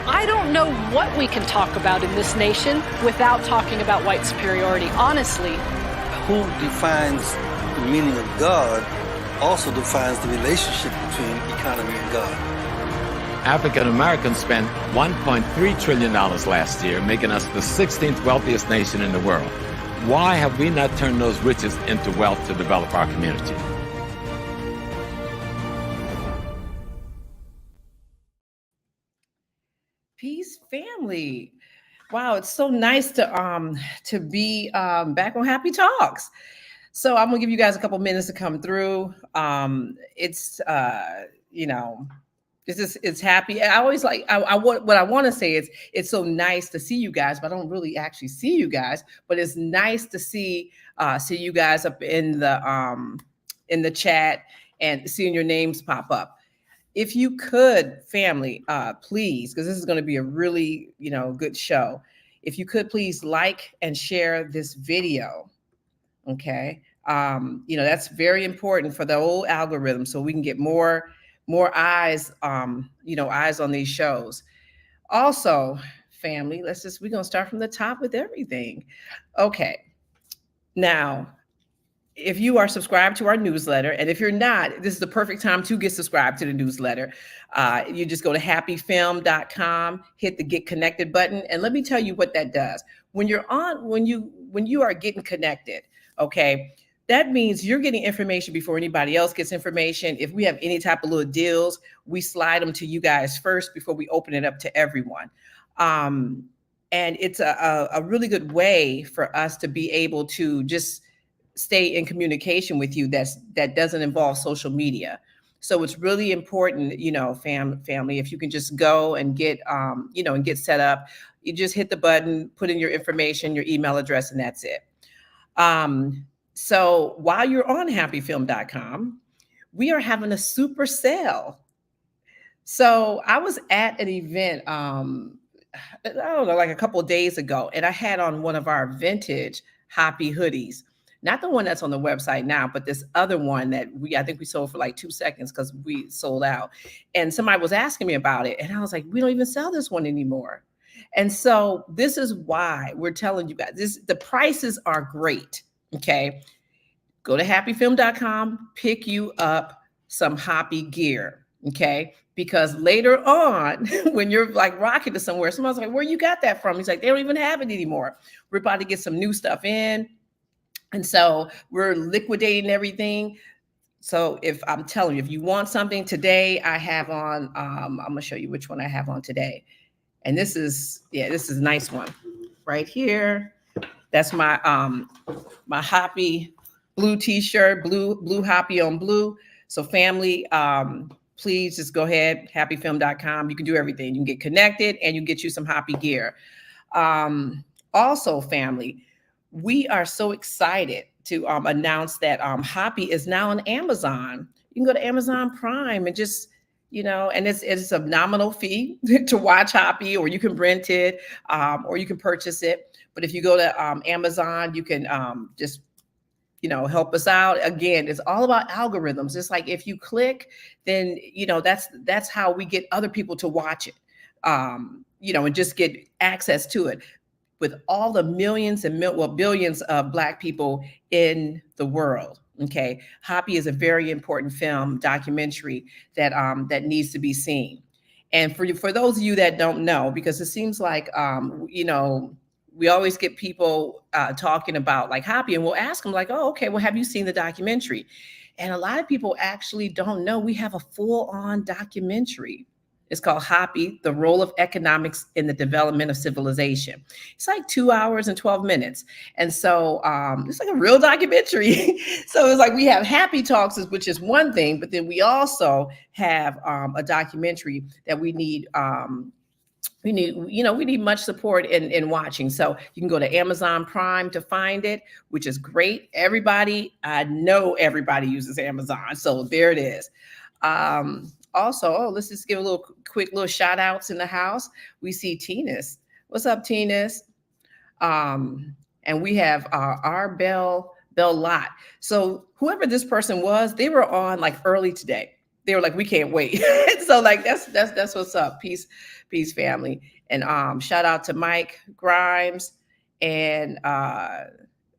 I don't know what we can talk about in this nation without talking about white superiority, honestly. Who defines the meaning of God also defines the relationship between economy and God. African Americans spent $1.3 trillion last year, making us the 16th wealthiest nation in the world. Why have we not turned those riches into wealth to develop our community? Peace, family. Wow, it's so nice to be back on HAPI Talks. So I'm gonna give you guys a couple minutes to come through. It's it's happy. I always like what I want to say is it's so nice to see you guys, but I don't really actually see you guys. But it's nice to see you guys up in the chat and seeing your names pop up. If you could, family, please, because this is going to be a really, good show. If you could please like and share this video, okay? That's very important for the old algorithm, so we can get more eyes, eyes on these shows. Also, family, we're going to start from the top with everything. Okay. Now, if you are subscribed to our newsletter, and if you're not, this is the perfect time to get subscribed to the newsletter. You just go to HAPIFILM.com, hit the Get Connected button, and let me tell you what that does. When you are getting connected, okay, that means you're getting information before anybody else gets information. If we have any type of little deals, we slide them to you guys first before we open it up to everyone. And it's a really good way for us to be able to just stay in communication with you that doesn't involve social media. So it's really important, family, if you can just go and get, and get set up. You just hit the button, put in your information, your email address, and that's it. So while you're on HAPIFILM.com, we are having a super sale. So I was at an event, I don't know, like a couple of days ago, and I had on one of our vintage HAPI hoodies. Not the one that's on the website now, but this other one that I think we sold for like 2 seconds because we sold out. And somebody was asking me about it. And I was like, we don't even sell this one anymore. And so this is why we're telling you guys, the prices are great. Okay. Go to HAPIFILM.com, pick you up some HAPI gear. Okay. Because later on, when you're like rocking to somewhere, someone's like, where you got that from? He's like, they don't even have it anymore. We're about to get some new stuff in. And so we're liquidating everything. So if I'm telling you, if you want something today, I have on, I'm going to show you which one I have on today. And this is a nice one right here. That's my my HAPI blue t-shirt, blue HAPI on blue. So family, please just go ahead, HAPIFILM.com. You can do everything. You can get connected and you can get you some HAPI gear. Also, family, we are so excited to announce that HAPI is now on Amazon. You can go to Amazon Prime and just, and it's a nominal fee to watch HAPI, or you can rent it, or you can purchase it. But if you go to Amazon, you can just, help us out. Again, it's all about algorithms. It's like if you click, then, that's how we get other people to watch it, and just get access to it. With all the millions and billions of Black people in the world, okay, HAPI is a very important film documentary that needs to be seen. And for those of you that don't know, because it seems like we always get people talking about like HAPI, and we'll ask them like, oh, okay, well, have you seen the documentary? And a lot of people actually don't know we have a full-on documentary. It's called HAPI, The Role of Economics in the Development of Civilization. It's like 2 hours and 12 minutes. And so it's like a real documentary. So it's like we have HAPI Talks, which is one thing, but then we also have a documentary that we need much support in watching. So you can go to Amazon Prime to find it, which is great. I know everybody uses Amazon. So there it is. Also, let's just give a quick little shout outs in the house. We see Tinas. What's up, Tinas? And we have our Bell Lot. So whoever this person was, they were on like early today. they were like, we can't wait. So like that's what's up. Peace, family. And shout out to Mike Grimes and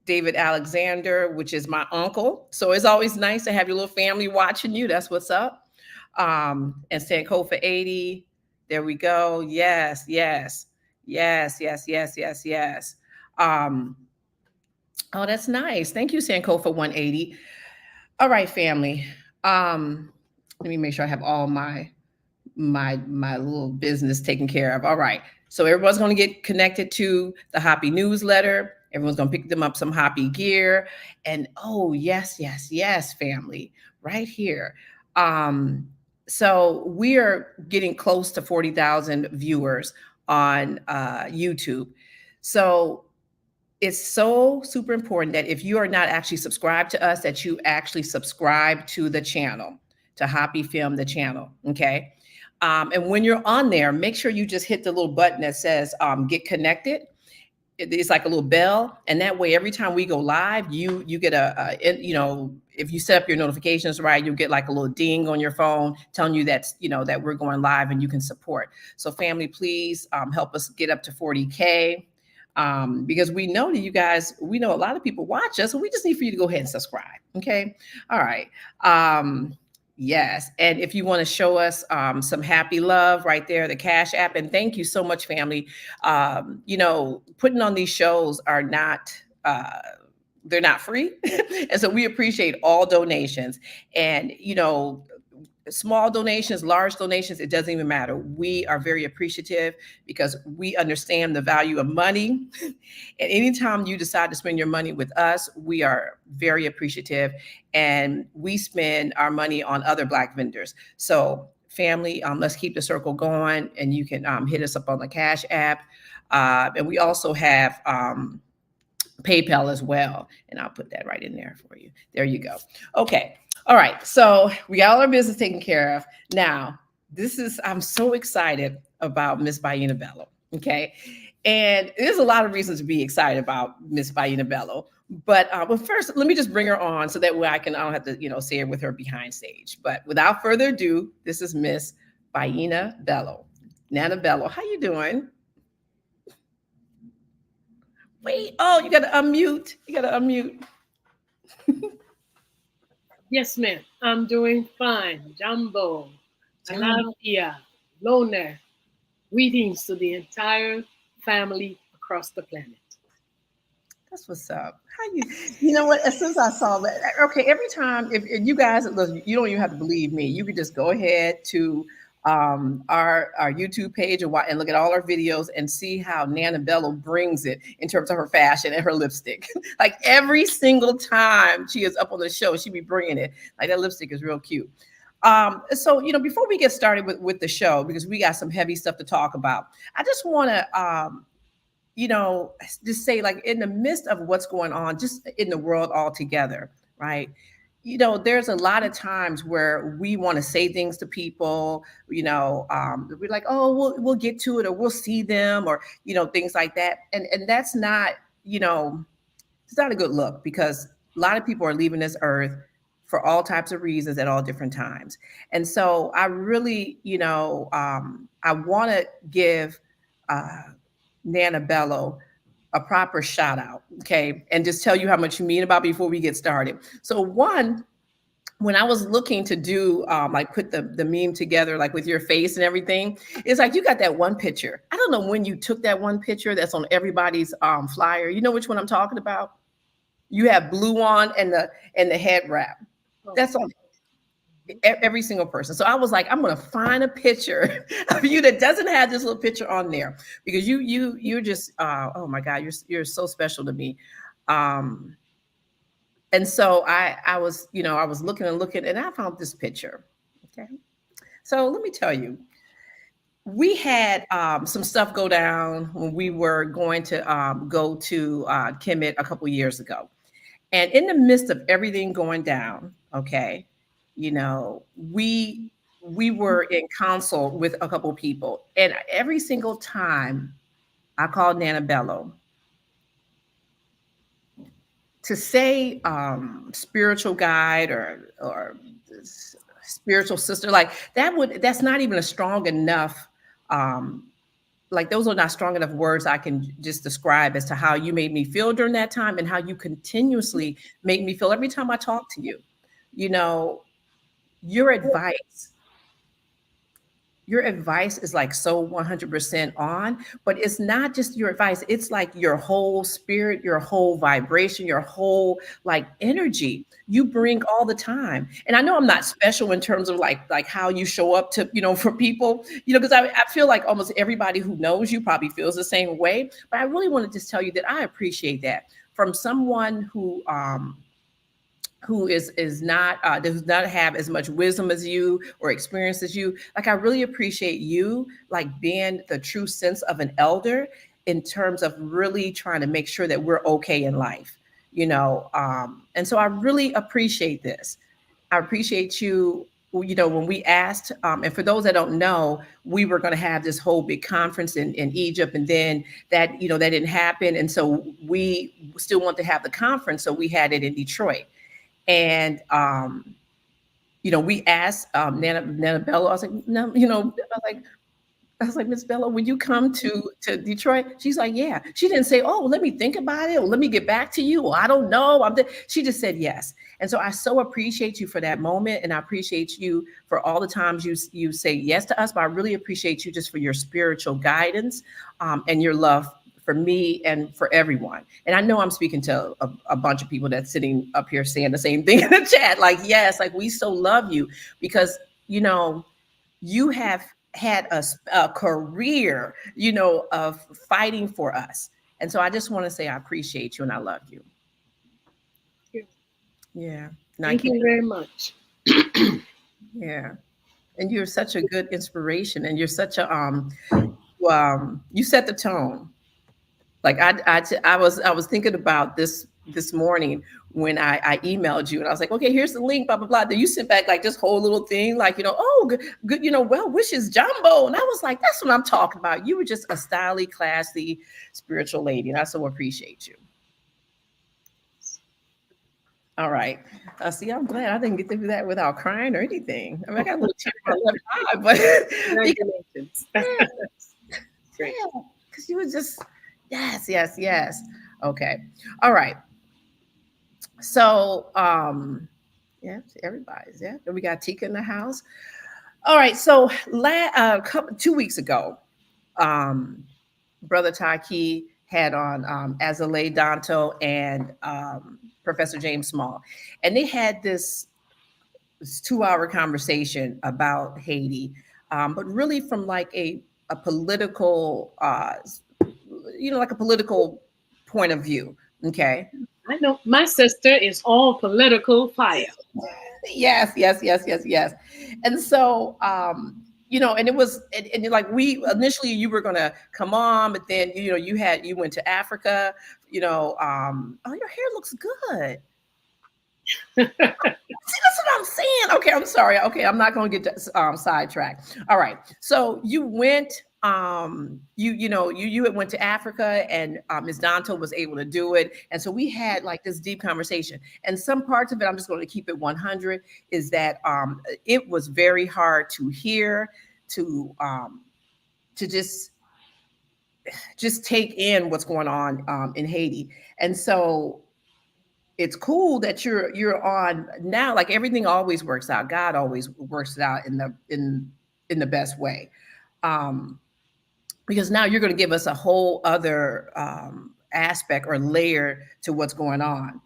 David Alexander, which is my uncle. So it's always nice to have your little family watching you. That's what's up. And Sankofa 80. There we go. Yes. Oh, that's nice. Thank you, Sankofa 180. All right, family. Let me make sure I have all my little business taken care of. All right. So everyone's going to get connected to the HAPI newsletter. Everyone's going to pick them up some HAPI gear. And oh, yes, family, right here. So we are getting close to 40,000 viewers on YouTube. So it's so super important that if you are not actually subscribed to us, that you actually subscribe to the channel, to HAPIFILM, the channel, okay? And when you're on there, make sure you just hit the little button that says get connected. It's like a little bell. And that way, every time we go live, you get if you set up your notifications right, you'll get like a little ding on your phone telling you that we're going live and you can support. So family, please help us get up to 40K. Because we know that you guys, we know a lot of people watch us, so we just need for you to go ahead and subscribe. Okay. All right. Yes. And if you want to show us some happy love right there, the Cash App. And thank you so much, family. Putting on these shows are not, they're not free. And so we appreciate all donations. And, small donations, large donations, it doesn't even matter. We are very appreciative because we understand the value of money. And anytime you decide to spend your money with us, we are very appreciative. And we spend our money on other Black vendors. So family, let's keep the circle going. And you can hit us up on the Cash App. And we also have PayPal as well. And I'll put that right in there for you. There you go. Okay. All right, so we got all our business taken care of. Now, I'm so excited about Miss Bayyinah Bello, okay? And there's a lot of reasons to be excited about Miss Bayyinah Bello. But first, let me just bring her on so that way I don't have to, say it with her behind stage. But without further ado, this is Miss Bayyinah Bello. Nana Bello, how you doing? Wait, oh, you got to unmute. Yes, ma'am. I'm doing fine. Jumbo, Alafia, Loner. Greetings to the entire family across the planet. That's what's up. How you know what? As soon as I saw that, okay, every time, if you guys, you don't even have to believe me. You could just go ahead to our YouTube page and look at all our videos and see how Nana Bello brings it in terms of her fashion and her lipstick. Like every single time she is up on the show, she be bringing it. Like that lipstick is real cute. So, before we get started with the show, because we got some heavy stuff to talk about, I just want to, just say, like, in the midst of what's going on just in the world altogether, right? There's a lot of times where we want to say things to people, we're like, oh, we'll get to it, or we'll see them, or, things like that. And that's not, it's not a good look, because a lot of people are leaving this earth for all types of reasons at all different times. And so I really, I want to give Nana Bello a proper shout out, okay? And just tell you how much you mean about before we get started. So one, when I was looking to do, put the meme together, like with your face and everything, it's like, you got that one picture. I don't know when you took that one picture that's on everybody's flyer. You know which one I'm talking about? You have blue on and the head wrap. That's on every single person. So I was like, I'm going to find a picture of you that doesn't have this little picture on there, because you're just, oh my God, you're so special to me. And so I was looking and I found this picture. Okay. So let me tell you, we had some stuff go down when we were going to go to Kemet a couple years ago. And in the midst of everything going down, okay, we were in counsel with a couple people, and every single time I called Nana Bello to say spiritual guide or spiritual sister, like that's not even a strong enough, like those are not strong enough words I can just describe as to how you made me feel during that time and how you continuously make me feel every time I talk to you. You know, your advice is like so 100% on, but it's not just your advice. It's like your whole spirit, your whole vibration, your whole like energy you bring all the time. And I know I'm not special in terms of like how you show up to, you know, for people, you know, because I feel like almost everybody who knows you probably feels the same way. But I really want to just tell you that I appreciate that from someone who does not have as much wisdom as you or experience as you. Like, I really appreciate you like being the true sense of an elder in terms of really trying to make sure that we're okay in life, you know. And so I really appreciate this. I appreciate you. You know, when we asked, and for those that don't know, we were going to have this whole big conference in Egypt, and then that, you know, that didn't happen. And so we still want to have the conference. So we had it in Detroit. And, you know, we asked Nana Bello, I was like, no, you know, I was like, Miss Bello, would you come to Detroit? She's like, yeah. She didn't say, oh, let me think about it, or let me get back to you, or I don't know. She just said yes. And so I so appreciate you for that moment. And I appreciate you for all the times you say yes to us, but I really appreciate you just for your spiritual guidance and your love for me and for everyone. And I know I'm speaking to a bunch of people that's sitting up here saying the same thing in the chat. Like, yes, like we so love you because, you know, you have had a career, you know, of fighting for us. And so I just want to say I appreciate you and I love you. Yeah. Thank you very much. Yeah. And you're such a good inspiration, and you're such a, you set the tone. Like I was thinking about this morning when I emailed you, and I was like, okay, here's the link, blah, blah, blah. Then you sent back like this whole little thing, like, you know, oh, good, you know, well wishes, Jumbo. And I was like, that's what I'm talking about. You were just a stylish, classy, spiritual lady. And I so appreciate you. All right. See, I'm glad I didn't get to do that without crying or anything. I mean, I got a little tear in my left eye, but congratulations. Great. Because you were just, yes. Okay. All right. So, yeah, everybody's, yeah. We got Tika in the house. All right. So 2 weeks ago, Brother Taki had on Azalea Danto and Professor James Small. And they had this 2-hour conversation about Haiti, but really from like a political, you know, like a political point of view. Okay. I know my sister is all political fire. Yes. And so, you know, and it was, and like we initially you were gonna come on, but then you know you went to Africa, you know. Oh, your hair looks good. See, that's what I'm saying. Okay, I'm sorry. Okay, I'm not gonna get sidetracked. All right, so you went. You had went to Africa, and Ms. Danto was able to do it, and so we had like this deep conversation. And some parts of it, I'm just going to keep it 100, is that it was very hard to hear, to just take in what's going on in Haiti. And so it's cool that you're on now. Like everything always works out. God always works it out in the best way. Because now you're going to give us a whole other aspect or layer to what's going on.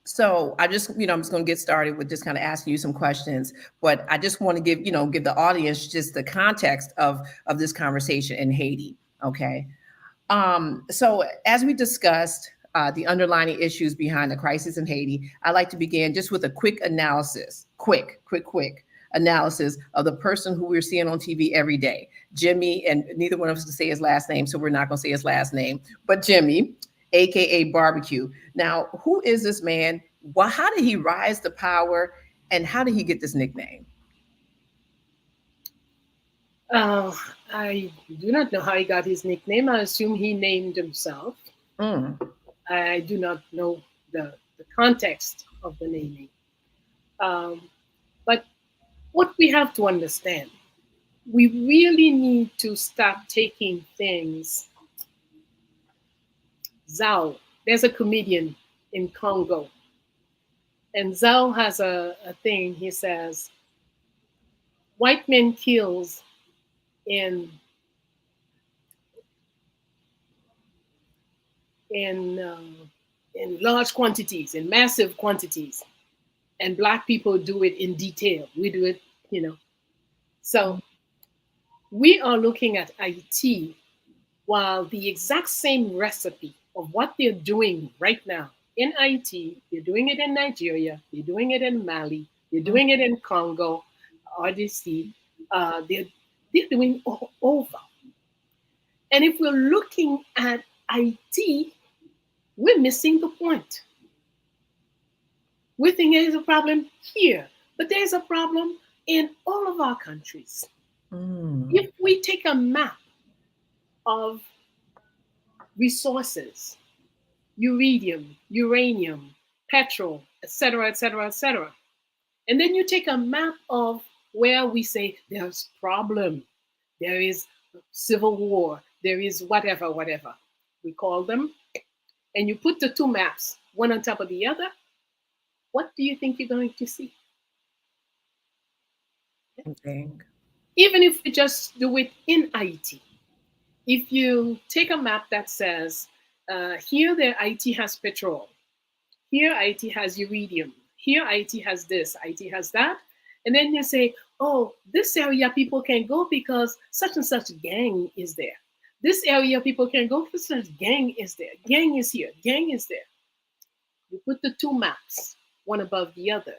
So I just, I'm just going to get started with just kind of asking you some questions, but I just want to give the audience just the context of this conversation in Haiti. Okay. So as we discussed the underlying issues behind the crisis in Haiti, I'd like to begin just with a quick analysis, quick analysis of the person who we're seeing on TV every day, Jimmy, and neither one of us can say his last name, so we're not going to say his last name, but Jimmy, AKA Barbecue. Now, who is this man? Well, how did he rise to power, and how did he get this nickname? I do not know how he got his nickname. I assume he named himself. I do not know the context of the naming. But what we have to understand, we really need to start taking things. Zhao, there's a comedian in Congo, and Zhao has a thing. He says, white men kills in in uh, in large quantities, in massive quantities, and black people do it in detail. We do it, you know. So we are looking at IT while the exact same recipe of what they're doing right now in IT, they're doing it in Nigeria, they're doing it in Mali, they're doing it in Congo, RDC, they're doing all over. And if we're looking at IT, we're missing the point. We think there's a problem here, but there's a problem in all of our countries. If we take a map of resources, uridium, uranium, petrol, etc., etc., etc., and then you take a map of where we say there's problem, there is civil war, there is whatever, whatever we call them, and you put the two maps one on top of the other, what do you think you're going to see? Even if we just do it in IT, if you take a map that says, here the IT has petrol, here IT has uridium, here IT has this, IT has that, and then you say, oh, this area people can go because such and such gang is there. This area people can go because such gang is there. Gang is here, gang is there. You put the two maps, one above the other,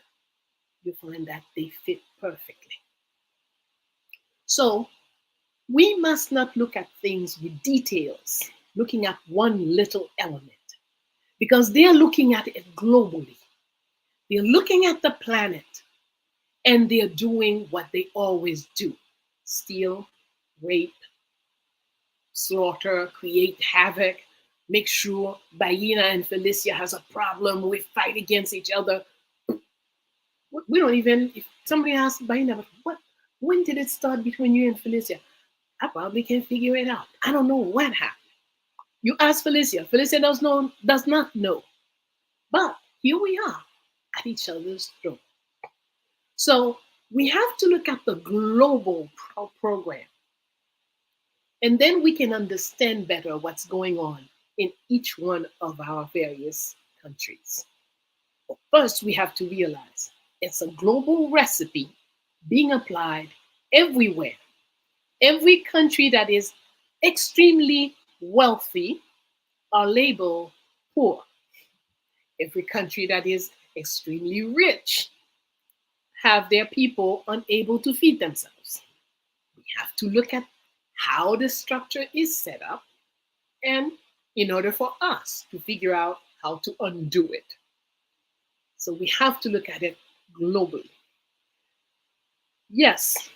you find that they fit perfectly. So we must not look at things with details, looking at one little element, because they're looking at it globally. They're looking at the planet, and they're doing what they always do: steal, rape, slaughter, create havoc, make sure Bayyinah and Felicia has a problem, we fight against each other. We don't even, if somebody asks Bayyinah, when did it start between you and Felicia? I probably can't figure it out. I don't know what happened. You ask Felicia, Felicia does not know. But here we are at each other's throat. So we have to look at the global program. And then we can understand better what's going on in each one of our various countries. But first, we have to realize it's a global recipe being applied everywhere. Every country that is extremely wealthy are labeled poor. Every country that is extremely rich have their people unable to feed themselves. We have to look at how the structure is set up, and in order for us to figure out how to undo it. So we have to look at it globally. Yes,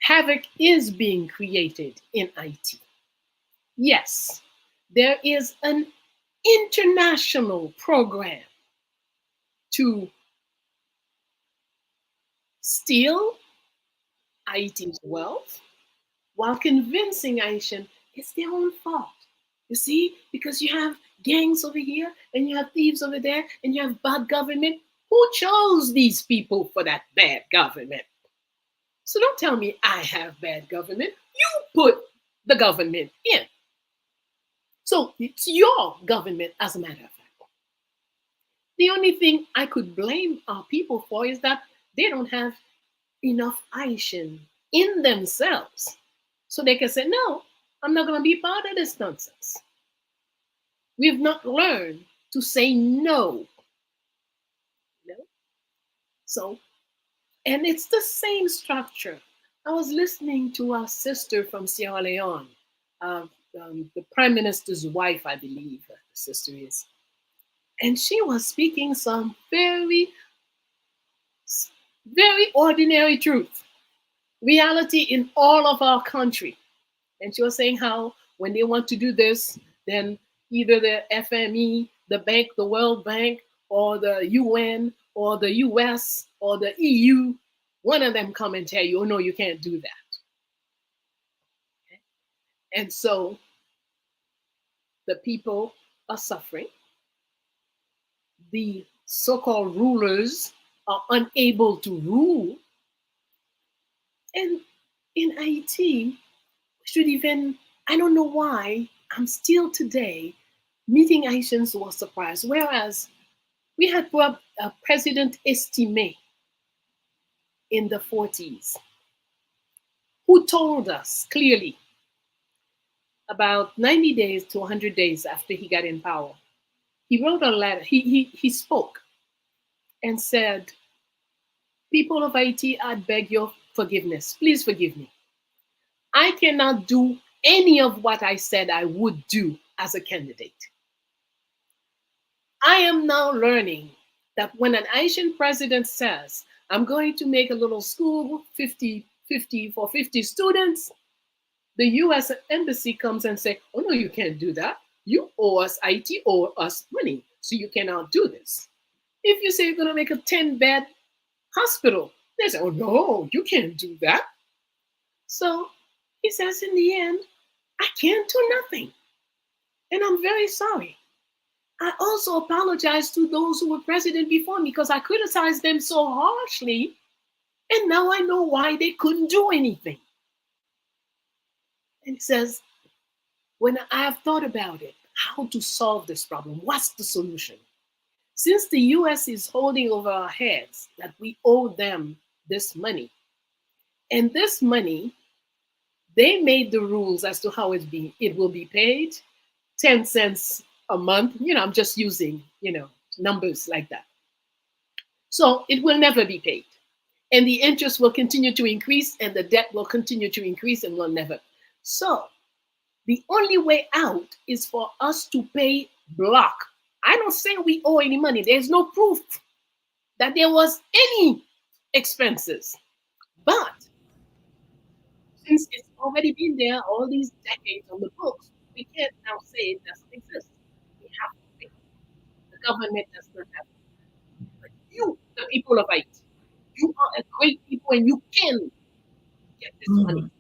havoc is being created in IT. Yes, there is an international program to steal Haiti's wealth while convincing Haitian it's their own fault. You see, because you have gangs over here and you have thieves over there and you have bad government. Who chose these people for that bad government? So don't tell me I have bad government. You put the government in. So it's your government, as a matter of fact. The only thing I could blame our people for is that they don't have enough Haitian in themselves. So they can say, no, I'm not going to be part of this nonsense. We've not learned to say no. No. So, and it's the same structure. I was listening to our sister from Sierra Leone, the prime minister's wife, I believe the sister is. And she was speaking some very, very ordinary truth, reality in all of our country. And she was saying how when they want to do this, then either the FME, the bank, the World Bank, or the UN, or the US or the EU, one of them come and tell you, oh no, you can't do that. Okay? And so the people are suffering. The so-called rulers are unable to rule. And in Haiti, should even, I don't know why, I'm still today meeting Haitians who are surprised. Whereas we had a President Estimé in the 40s who told us clearly about 90 days to 100 days after he got in power. He wrote a letter, he spoke and said, people of Haiti, I beg your forgiveness. Please forgive me. I cannot do any of what I said I would do as a candidate. I am now learning that when an Haitian president says, I'm going to make a little school, 50 for 50 students, the US embassy comes and says, oh no, you can't do that. You owe us, Haiti owe us money, so you cannot do this. If you say you're gonna make a 10-bed hospital, they say, oh no, you can't do that. So he says in the end, I can't do nothing. And I'm very sorry. I also apologize to those who were president before me because I criticized them so harshly. And now I know why they couldn't do anything. And he says, when I have thought about it, how to solve this problem, what's the solution? Since the US is holding over our heads that we owe them this money, and this money, they made the rules as to how it will be paid, 10 cents a month. I'm just using, numbers like that. So it will never be paid. And the interest will continue to increase and the debt will continue to increase and will never. So the only way out is for us to pay block. I don't say we owe any money. There's no proof that there was any expenses. But since it's already been there all these decades on the books, we can't now say it doesn't exist. We have to pay. The government does not have to. But you, the people of Haiti, you are a great people and you can get this money.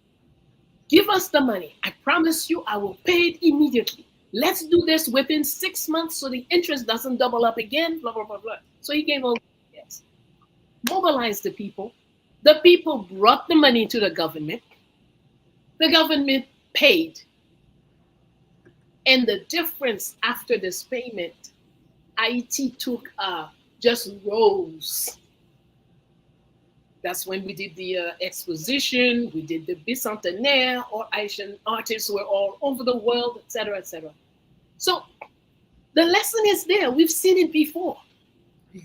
Give us the money. I promise you I will pay it immediately. Let's do this within 6 months so the interest doesn't double up again, blah, blah, blah, blah. So he gave all the yes. Mobilize the people. The people brought the money to the government. The government paid. And the difference after this payment, Haiti took just rose. That's when we did the exposition, we did the bicentenaire, or Haitian artists were all over the world, etc., etc. So the lesson is there. We've seen it before. Yeah.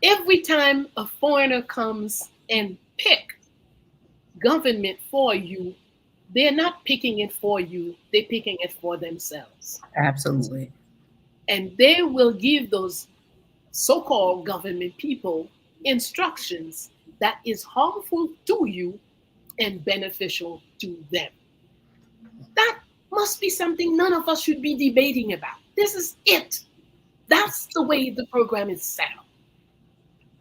Every time a foreigner comes and pick government for you, they're not picking it for you, they're picking it for themselves. Absolutely. And they will give those so-called government people instructions that is harmful to you and beneficial to them. That must be something none of us should be debating about. This is it. That's the way the program is set up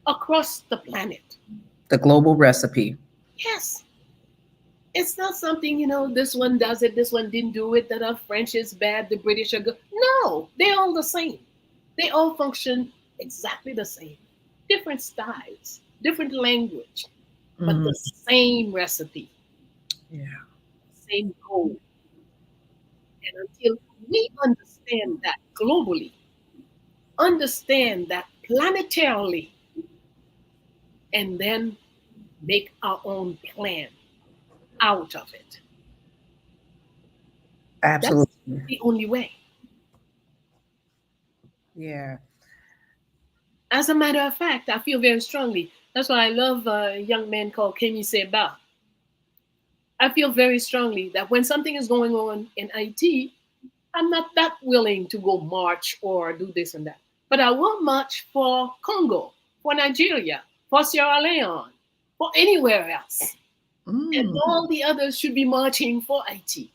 across the planet. The global recipe. Yes. It's not something, this one does it, this one didn't do it, that the French is bad, the British are good. No, they're all the same. They all function exactly the same. Different styles, different language, but the same recipe. Yeah. Same goal. And until we understand that globally, understand that planetarily, and then make our own plan out of it. Absolutely. That's the only way. Yeah. As a matter of fact, I feel very strongly. That's why I love a young man called Kemi Seba. I feel very strongly that when something is going on in Haiti, I'm not that willing to go march or do this and that. But I will march for Congo, for Nigeria, for Sierra Leone, for anywhere else. And all the others should be marching for Haiti.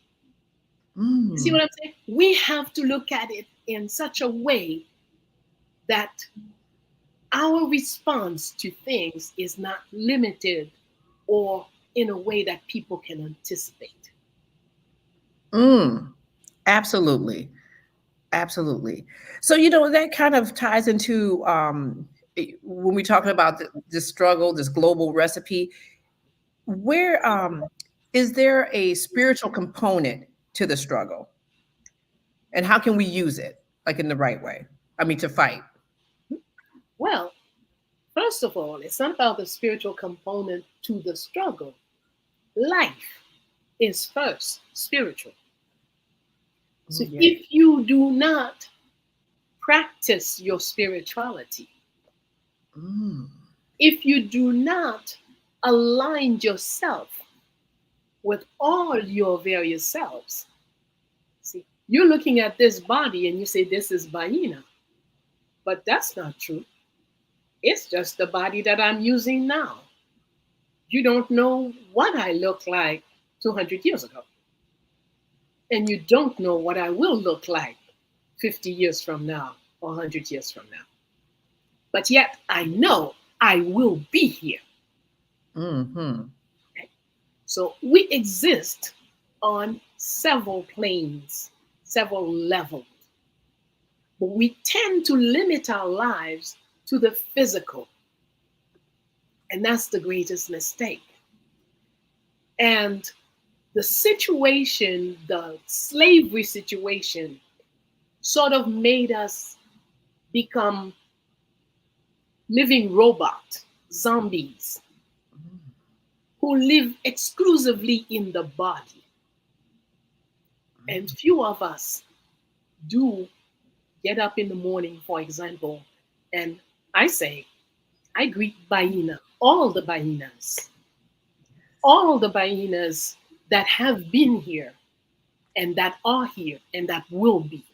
See what I'm saying? We have to look at it in such a way that our response to things is not limited or in a way that people can anticipate. Absolutely. Absolutely. So, that kind of ties into when we're talking about this struggle, this global recipe, where is there a spiritual component to the struggle? And how can we use it, like in the right way? I mean, to fight. Well, first of all, it's not about the spiritual component to the struggle. Life is first spiritual. So Yeah. if you do not practice your spirituality, if you do not align yourself with all your various selves, see, you're looking at this body and you say, this is Bayyinah. But that's not true. It's just the body that I'm using now. You don't know what I look like 200 years ago. And you don't know what I will look like 50 years from now or 100 years from now. But yet I know I will be here. Okay? So we exist on several planes, several levels. But we tend to limit our lives to the physical. And that's the greatest mistake. And the situation, the slavery situation, sort of made us become living robots, zombies, who live exclusively in the body. And few of us do get up in the morning, for example, and I greet Bayyinah, all the Bayyinahs that have been here and that are here and that will be.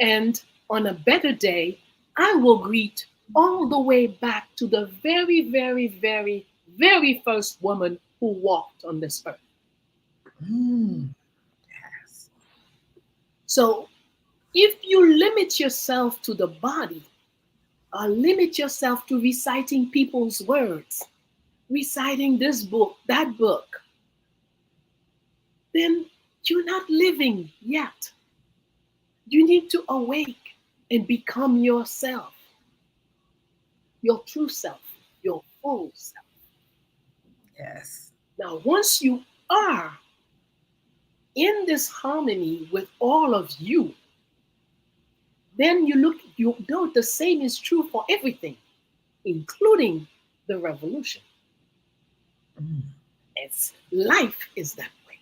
And on a better day, I will greet all the way back to the very, very, very, very first woman who walked on this earth. Yes. So if you limit yourself to the body, or limit yourself to reciting people's words, reciting this book, that book, then you're not living yet. You need to awake and become yourself, your true self, your full self. Yes. Now, once you are in this harmony with all of you, then you know the same is true for everything, including the revolution. Life is that way.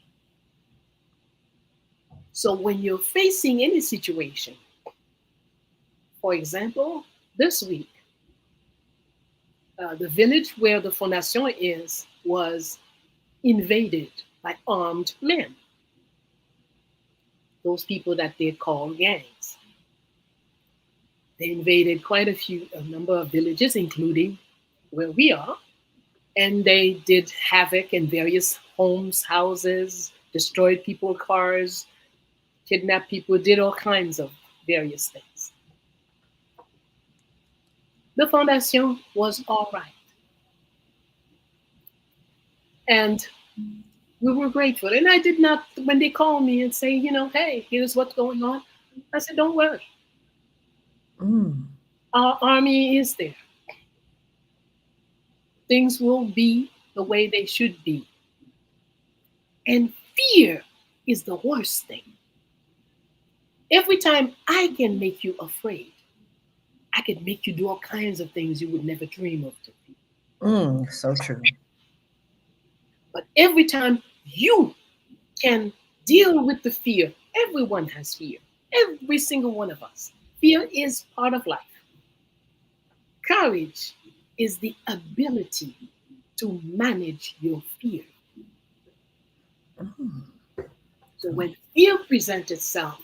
So when you're facing any situation, for example, this week, the village where the Fondation is was invaded by armed men. Those people that they call gangs. They invaded quite a number of villages, including where we are, and they did havoc in various homes, houses, destroyed people's cars, kidnapped people, did all kinds of various things. The Fondation was all right. And we were grateful. And I did not, when they called me and say, hey, here's what's going on, I said, don't worry. Our army is there. Things will be the way they should be. And fear is the worst thing. Every time I can make you afraid, I can make you do all kinds of things you would never dream of doing. So true. But every time you can deal with the fear, everyone has fear. Every single one of us. Fear is part of life. Courage is the ability to manage your fear. So when fear presents itself,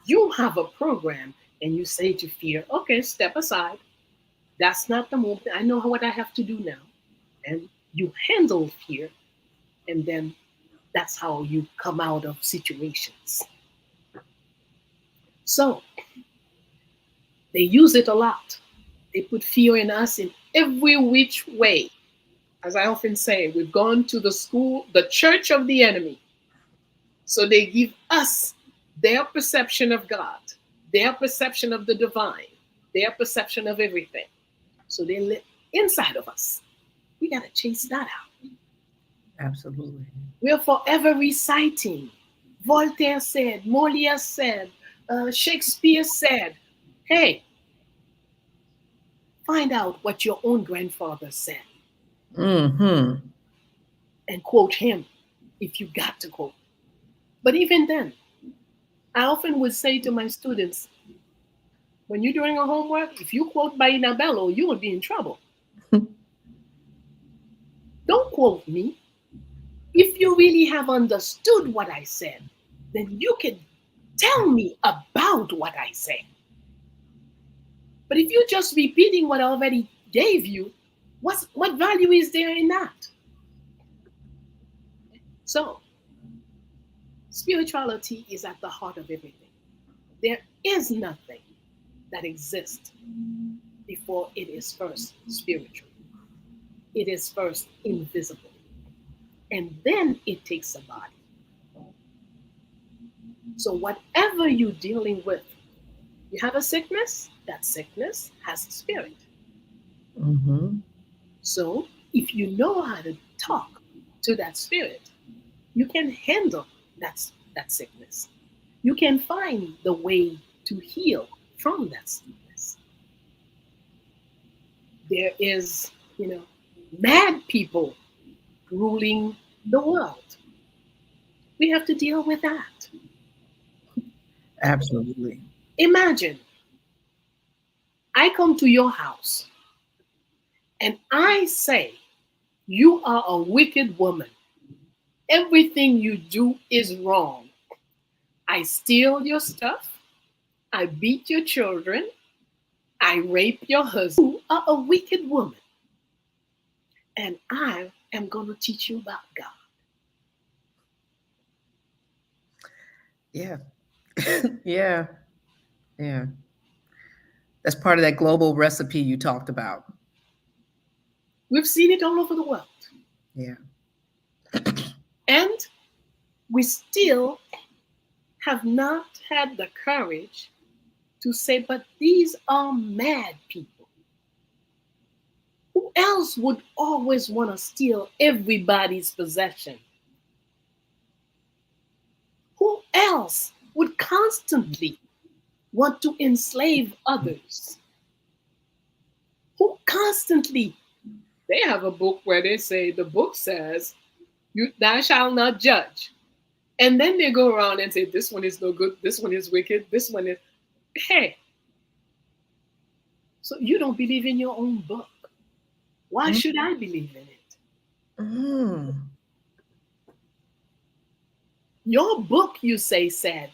you have a program and you say to fear, okay, step aside. That's not the moment. I know what I have to do now. And you handle fear, and then that's how you come out of situations. So They use it a lot. They put fear in us in every which way. As I often say, we've gone to the school, the church of the enemy. So they give us their perception of God, their perception of the divine, their perception of everything. So they live inside of us. We got to chase that out. Absolutely. We're forever reciting. Voltaire said, Molière said, Shakespeare said, hey, find out what your own grandfather said Mm-hmm. and quote him if you got to quote. But even then, I often would say to my students, when you're doing a homework, if you quote Bayyinah Bello, you will be in trouble. Don't quote me. If you really have understood what I said, then you can tell me about what I said. But if you're just repeating what I already gave you, what value is there in that? So, spirituality is at the heart of everything. There is nothing that exists before it is first spiritual. It is first invisible. And then it takes a body. So whatever you're dealing with, you have a sickness, that sickness has a spirit. Mm-hmm. So if you know how to talk to that spirit, you can handle that sickness. You can find the way to heal from that sickness. There is, mad people ruling the world. We have to deal with that. Absolutely. Imagine I come to your house and I say, you are a wicked woman. Everything you do is wrong. I steal your stuff. I beat your children. I rape your husband. You are a wicked woman. And I am going to teach you about God. Yeah. Yeah. Yeah. That's part of that global recipe you talked about. We've seen it all over the world. Yeah. And we still have not had the courage to say, but these are mad people. Who else would always want to steal everybody's possession? Who else would constantly want to enslave others? Who constantly, they have a book where they say, the book says, thou shalt not judge. And then they go around and say, this one is no good, this one is wicked, this one is, hey. So you don't believe in your own book. Why should I believe in it? Mm. Your book, you say, said,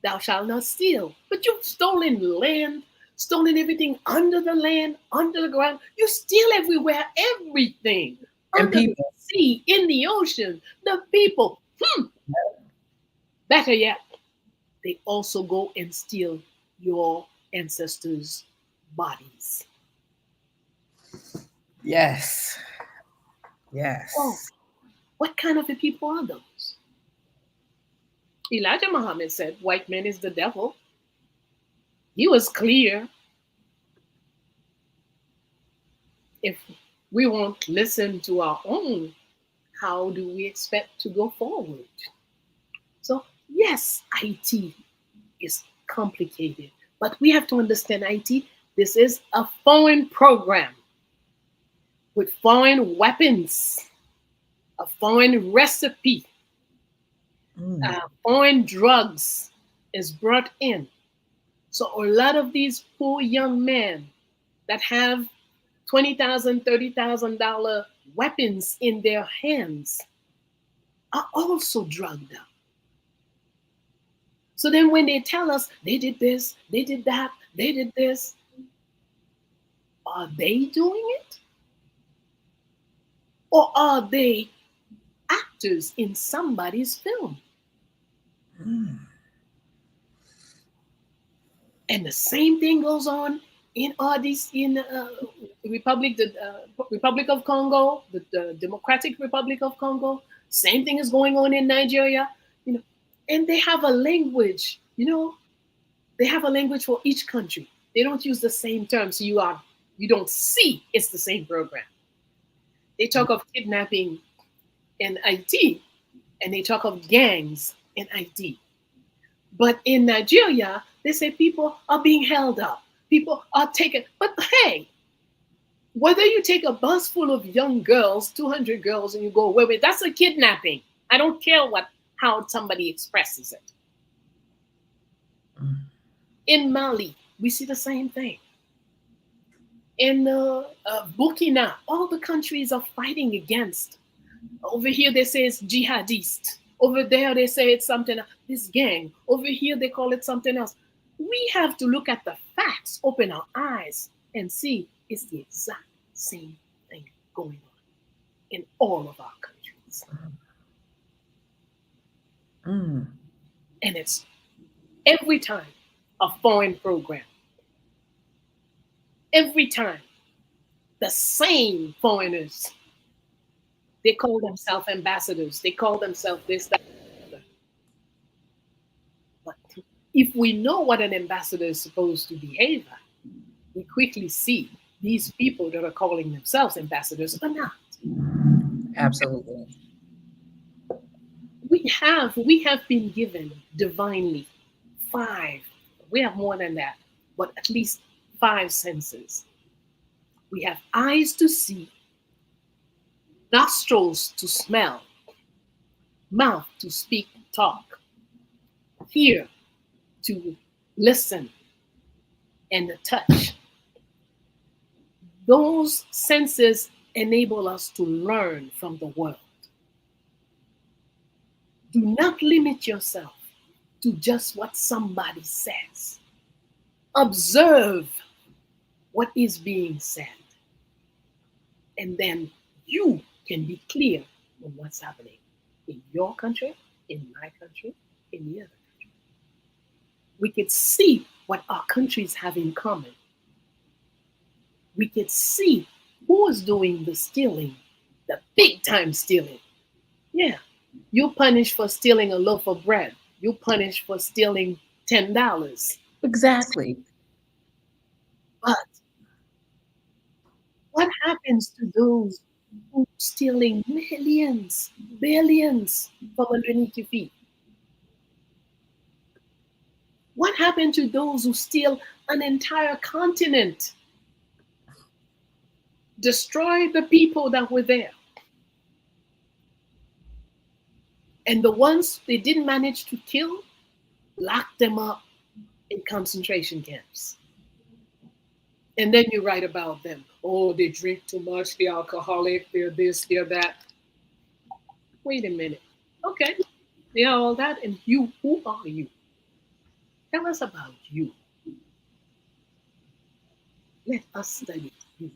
thou shalt not steal. But you've stolen land, stolen everything under the land, under the ground. You steal everywhere, everything. And Under people. the sea, in the ocean, the people. Better yet, they also go and steal your ancestors' bodies. Yes. Yes. Oh, what kind of a people are those? Elijah Muhammad said, white man is the devil. He was clear. If we won't listen to our own, how do we expect to go forward? So, yes, IT is complicated, but we have to understand IT. This is a foreign program with foreign weapons, a foreign recipe, foreign drugs is brought in. So a lot of these poor young men that have $20,000, $30,000 weapons in their hands are also drugged up. So then when they tell us they did this, they did that, they did this, are they doing it? Or are they actors in somebody's film? And the same thing goes on in Republic of Congo, the Democratic Republic of Congo. Same thing is going on in Nigeria, and they have a language, they have a language for each country. They don't use the same terms, so you don't see it's the same program. They talk of kidnapping in Haiti, and they talk of gangs in Haiti. But in Nigeria, they say people are being held up. People are taken. But hey, whether you take a bus full of young girls, 200 girls, and you go away with, that's a kidnapping. I don't care how somebody expresses it. In Mali, we see the same thing. In Burkina, all the countries are fighting against. Over here, they say it's jihadist. Over there, they say it's something, this gang. Over here, they call it something else. We have to look at the facts, open our eyes, and see it's the exact same thing going on in all of our countries. And it's every time a foreign program. Every time the same foreigners, they call themselves ambassadors. They call themselves this, that, and that. But if we know what an ambassador is supposed to behave at, we quickly see these people that are calling themselves ambassadors are not. Absolutely. We have been given divinely 5. We have more than that, but at least 5 senses. We have eyes to see, nostrils to smell, mouth to speak, talk, ear to listen, and the touch. Those senses enable us to learn from the world. Do not limit yourself to just what somebody says. Observe what is being said. And then you can be clear on what's happening in your country, in my country, in the other country. We could see what our countries have in common. We could see who is doing the stealing, the big time stealing. Yeah, you're punished for stealing a loaf of bread. You're punished for stealing $10. Exactly. But what happens to those who are stealing millions, billions from underneath your feet? What happened to those who steal an entire continent? Destroy the people that were there. And the ones they didn't manage to kill, lock them up in concentration camps. And then you write about them. Oh, they drink too much, they're alcoholic, they're this, they're that. Wait a minute. Okay, they are all that. And you, who are you? Tell us about you. Let us study you.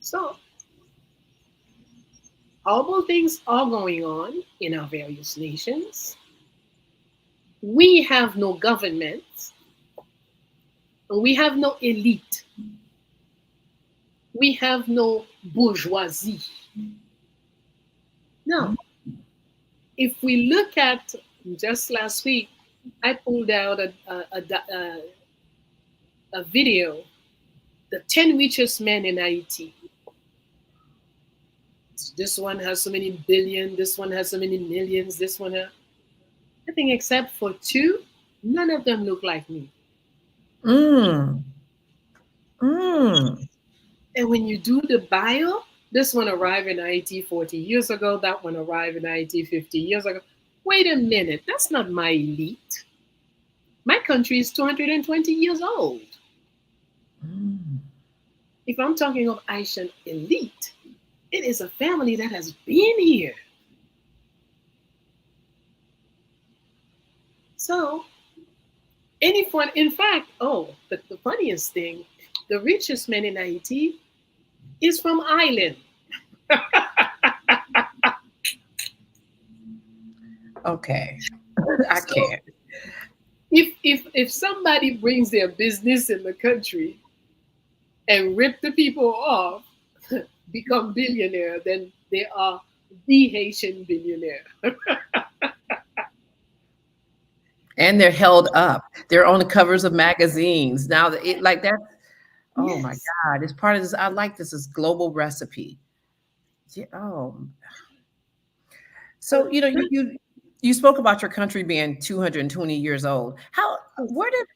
So, horrible things are going on in our various nations. We have no government. We have no elite. We have no bourgeoisie. Now, if we look at, just last week, I pulled out a video, the 10 richest men in Haiti. This one has so many billion, this one has so many millions, this one has, I think except for 2, none of them look like me. And when you do the bio, this one arrived in Haiti 40 years ago, that one arrived in Haiti 50 years ago. Wait a minute, that's not my elite. My country is 220 years old. If I'm talking of Haitian elite, it is a family that has been here. So, anyone, in fact, the funniest thing, the richest man in Haiti is from Ireland. Okay. I So can't. if somebody brings their business in the country and rip the people off, become billionaire, then they are the Haitian billionaire. And they're held up. They're on the covers of magazines. Now it like that. Oh my Yes. God. It's part of this. I like this global recipe. Yeah, oh. So, you spoke about your country being 220 years old. Where did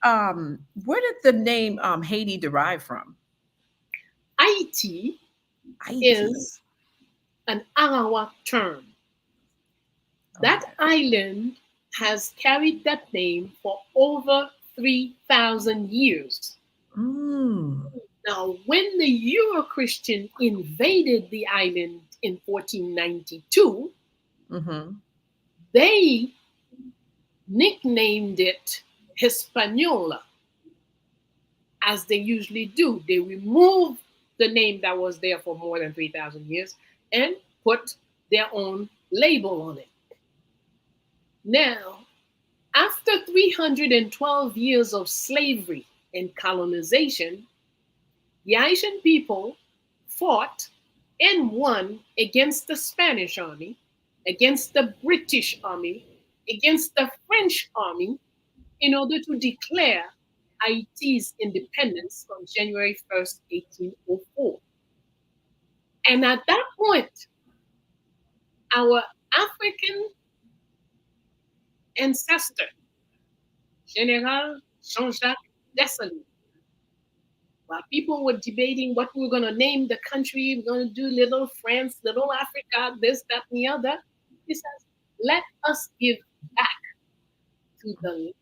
the name Haiti derive from? Haiti Haiti. is an Arawak term. That Okay. island has carried that name for over 3,000 years. Mm. Now, when the Euro-Christian invaded the island in 1492, Mm-hmm. they nicknamed it Hispaniola, as they usually do. They removed the name that was there for more than 3,000 years and put their own label on it. Now, after 312 years of slavery and colonization, the Haitian people fought and won against the Spanish army, against the British army, against the French army in order to declare Haiti's independence on January 1st, 1804. And at that point, our African ancestor, General Jean-Jacques Dessalines, while people were debating what we were going to name the country, we're going to do little France, little Africa, this, that, and the other, he says, let us give back to the land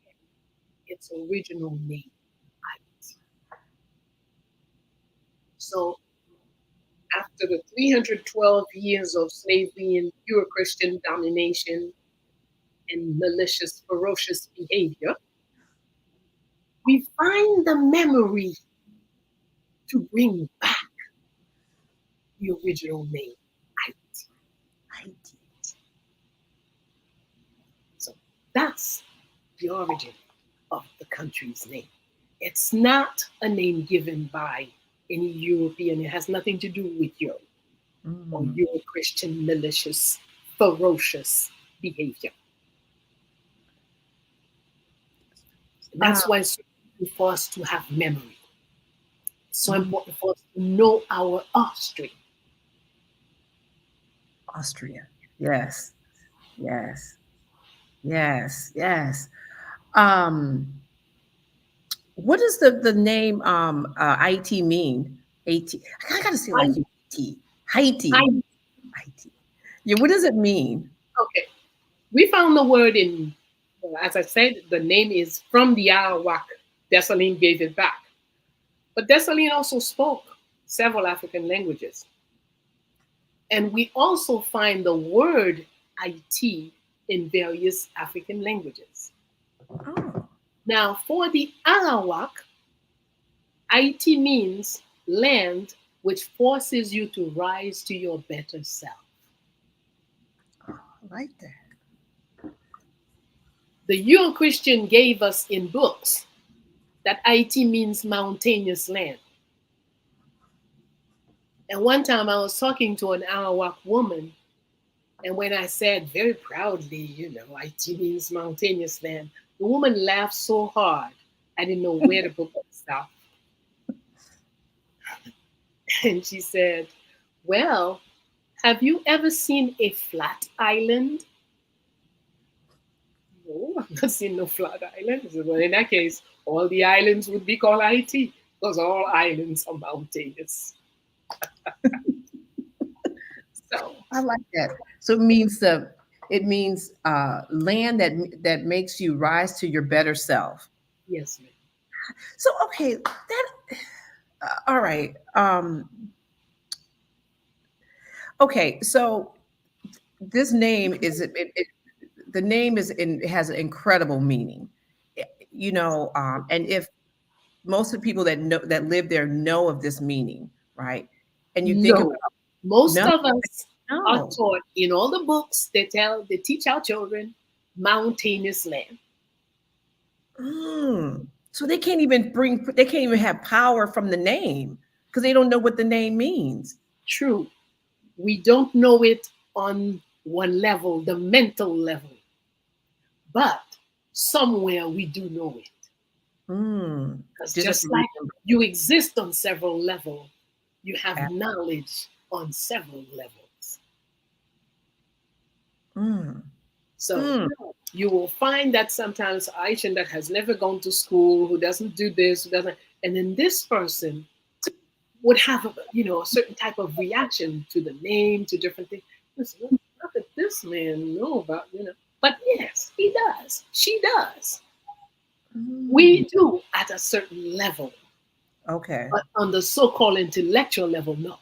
its original name. So after the 312 years of slavery and pure Christian domination and malicious, ferocious behavior, we find the memory to bring back the original name, Haiti. Haiti. So that's the origin of the country's name. It's not a name given by any European. It has nothing to do with Europe or Euro-Christian malicious, ferocious behavior. And that's why it's so important for us to have memory. It's so important for us to know our history. Austria. Yes. Yes. Yes. Yes. What does the name IT mean? Haiti. I gotta say like Haiti. Haiti. Haiti. Yeah, what does it mean? Okay. We found the word in, as I said, the name is from the Arawak. Dessalines gave it back. But Dessalines also spoke several African languages. And we also find the word IT in various African languages. Oh. Now, for the Arawak, IT means land which forces you to rise to your better self. I like that. The Euro-Christian gave us in books that IT means mountainous land. And one time I was talking to an Arawak woman, and when I said very proudly, IT means mountainous land, the woman laughed so hard, I didn't know where the book would stop. And she said, well, have you ever seen a flat island? No, I've not seen no flat island. I said, well, in that case, all the islands would be called IT because all islands are mountainous. So I like that. So it means land that makes you rise to your better self. yes, ma'am. So okay, all right. Okay, so this name the name it has an incredible meaning, and if most of the people that live there know of this meaning, right? And you think No, about most no, of us are no. taught in all the books they teach our children mountainous land. So they can't even have power from the name because they don't know what the name means. True. We don't know it on one level, the mental level, but somewhere we do know it. Because just like you exist on several levels, you have knowledge on several levels. So you will find that sometimes Haitian that has never gone to school, who doesn't do this, who doesn't, and then this person would have a certain type of reaction to the name, to different things. Listen, not that this man know about, but yes, he does. She does. We do at a certain level. Okay. But on the so-called intellectual level, no.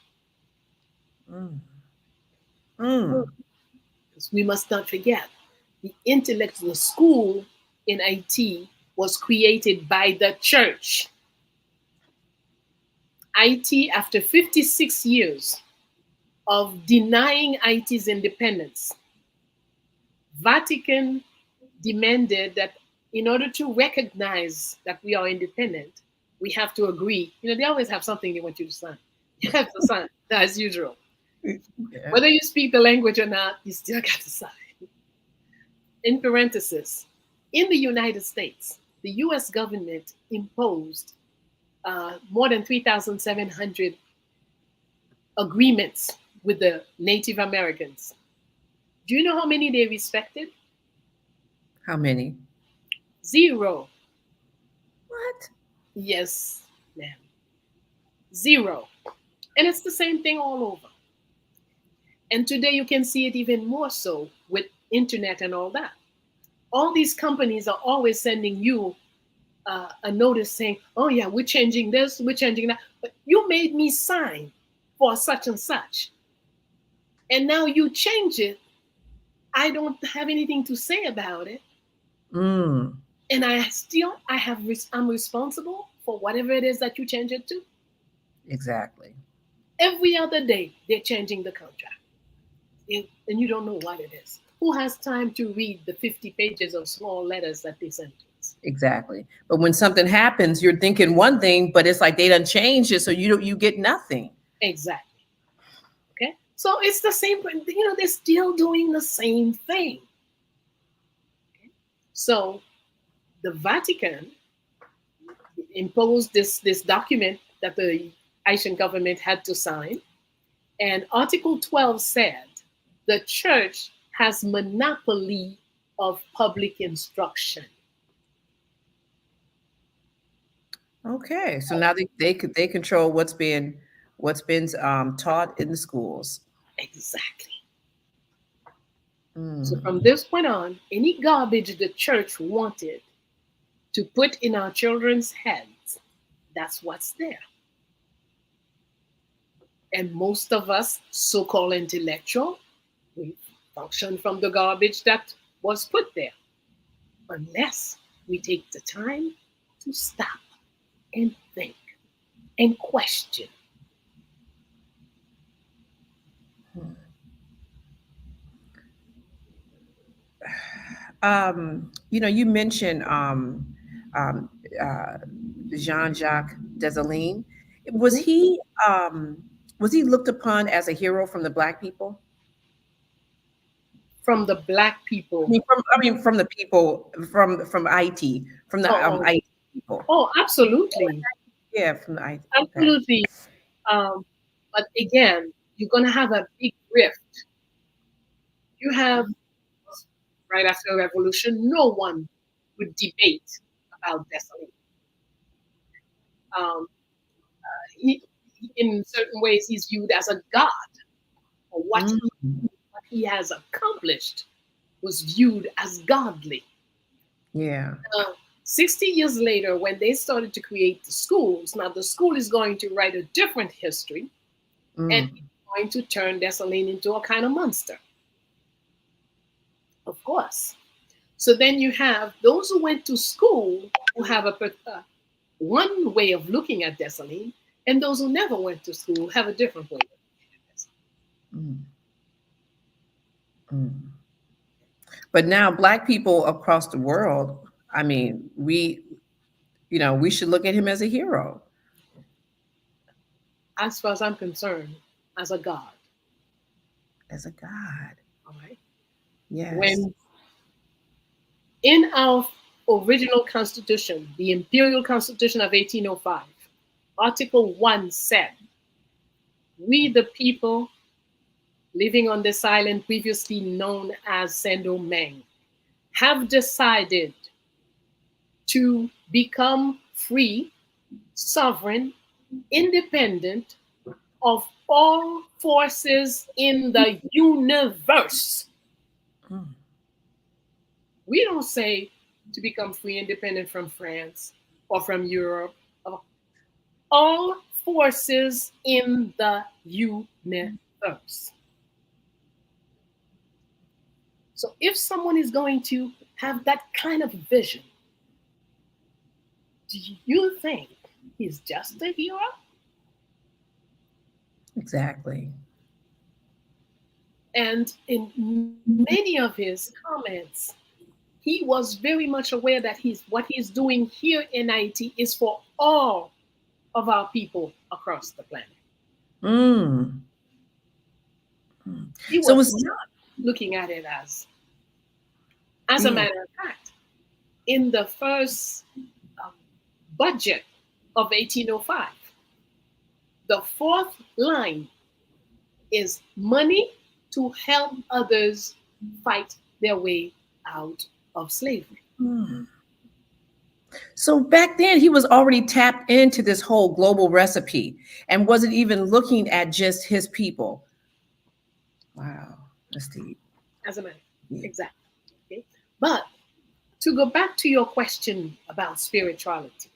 Because we must not forget, the intellectual school in Haiti was created by the church. Haiti, after 56 years of denying Haiti's independence, Vatican demanded that in order to recognize that we are independent, we have to agree. They always have something they want you to sign. You have to sign, as usual. Yeah. Whether you speak the language or not, you still got to sign. In parentheses, in the United States, the US government imposed more than 3,700 agreements with the Native Americans. Do you know how many they respected? How many? 0. What? Yes, ma'am. 0. And it's the same thing all over. And today you can see it even more so with internet and all that. All these companies are always sending you a notice saying, oh yeah, we're changing this, we're changing that. But you made me sign for such and such. And now you change it. I don't have anything to say about it. And I'm responsible for whatever it is that you change it to. Exactly. Every other day, they're changing the contract. And you don't know what it is. Who has time to read the 50 pages of small letters that they send to us? Exactly. But when something happens, you're thinking one thing, but it's like they done changed it, so you get nothing. Exactly. Okay. So it's the same. They're still doing the same thing. Okay? So the Vatican imposed this document that the Haitian government had to sign, and Article 12 said the church has monopoly of public instruction. Okay, so now they control what's been taught in the schools. Exactly. So from this point on, any garbage the church wanted to put in our children's heads, that's what's there. And most of us, so-called intellectual, we function from the garbage that was put there, unless we take the time to stop and think and question. You mentioned Jean-Jacques Dessalines. Was he looked upon as a hero from the Black people? From the Black people. From the people from Haiti, from the Haiti people. Oh, absolutely. Yeah, from the Haiti. Absolutely. Okay. But again, you're gonna have a big rift. You have right after the revolution, no one would debate about Dessalines. In certain ways, he's viewed as a god. Or what he has accomplished was viewed as godly. Yeah. 60 years later, when they started to create the schools, now the school is going to write a different history and it's going to turn Dessalines into a kind of monster. Of course. So then you have those who went to school who have one way of looking at Dessalines, and those who never went to school have a different way of looking at Dessalines. But now Black people across the world, I mean, we should look at him as a hero. As far as I'm concerned, as a god. As a god. All right. Yes. When in our original Constitution, the Imperial Constitution of 1805, Article 1 said, "We, the people living on this island previously known as Saint-Domingue, have decided to become free, sovereign, independent of all forces in the universe." Mm. We don't say to become free, independent from France or from Europe. All forces in the universe. So if someone is going to have that kind of vision, do you think he's just a hero? Exactly. And in many of his comments, he was very much aware that what he's doing here in Haiti is for all of our people across the planet. Mm. He So was was not looking at it as a matter of fact, in the first budget of 1805, the fourth line is money to help others fight their way out of slavery. Mm. So back then he was already tapped into this whole global recipe and wasn't even looking at just his people. Wow, that's deep. As a matter, Yeah. exactly. Okay, but to go back to your question about spirituality.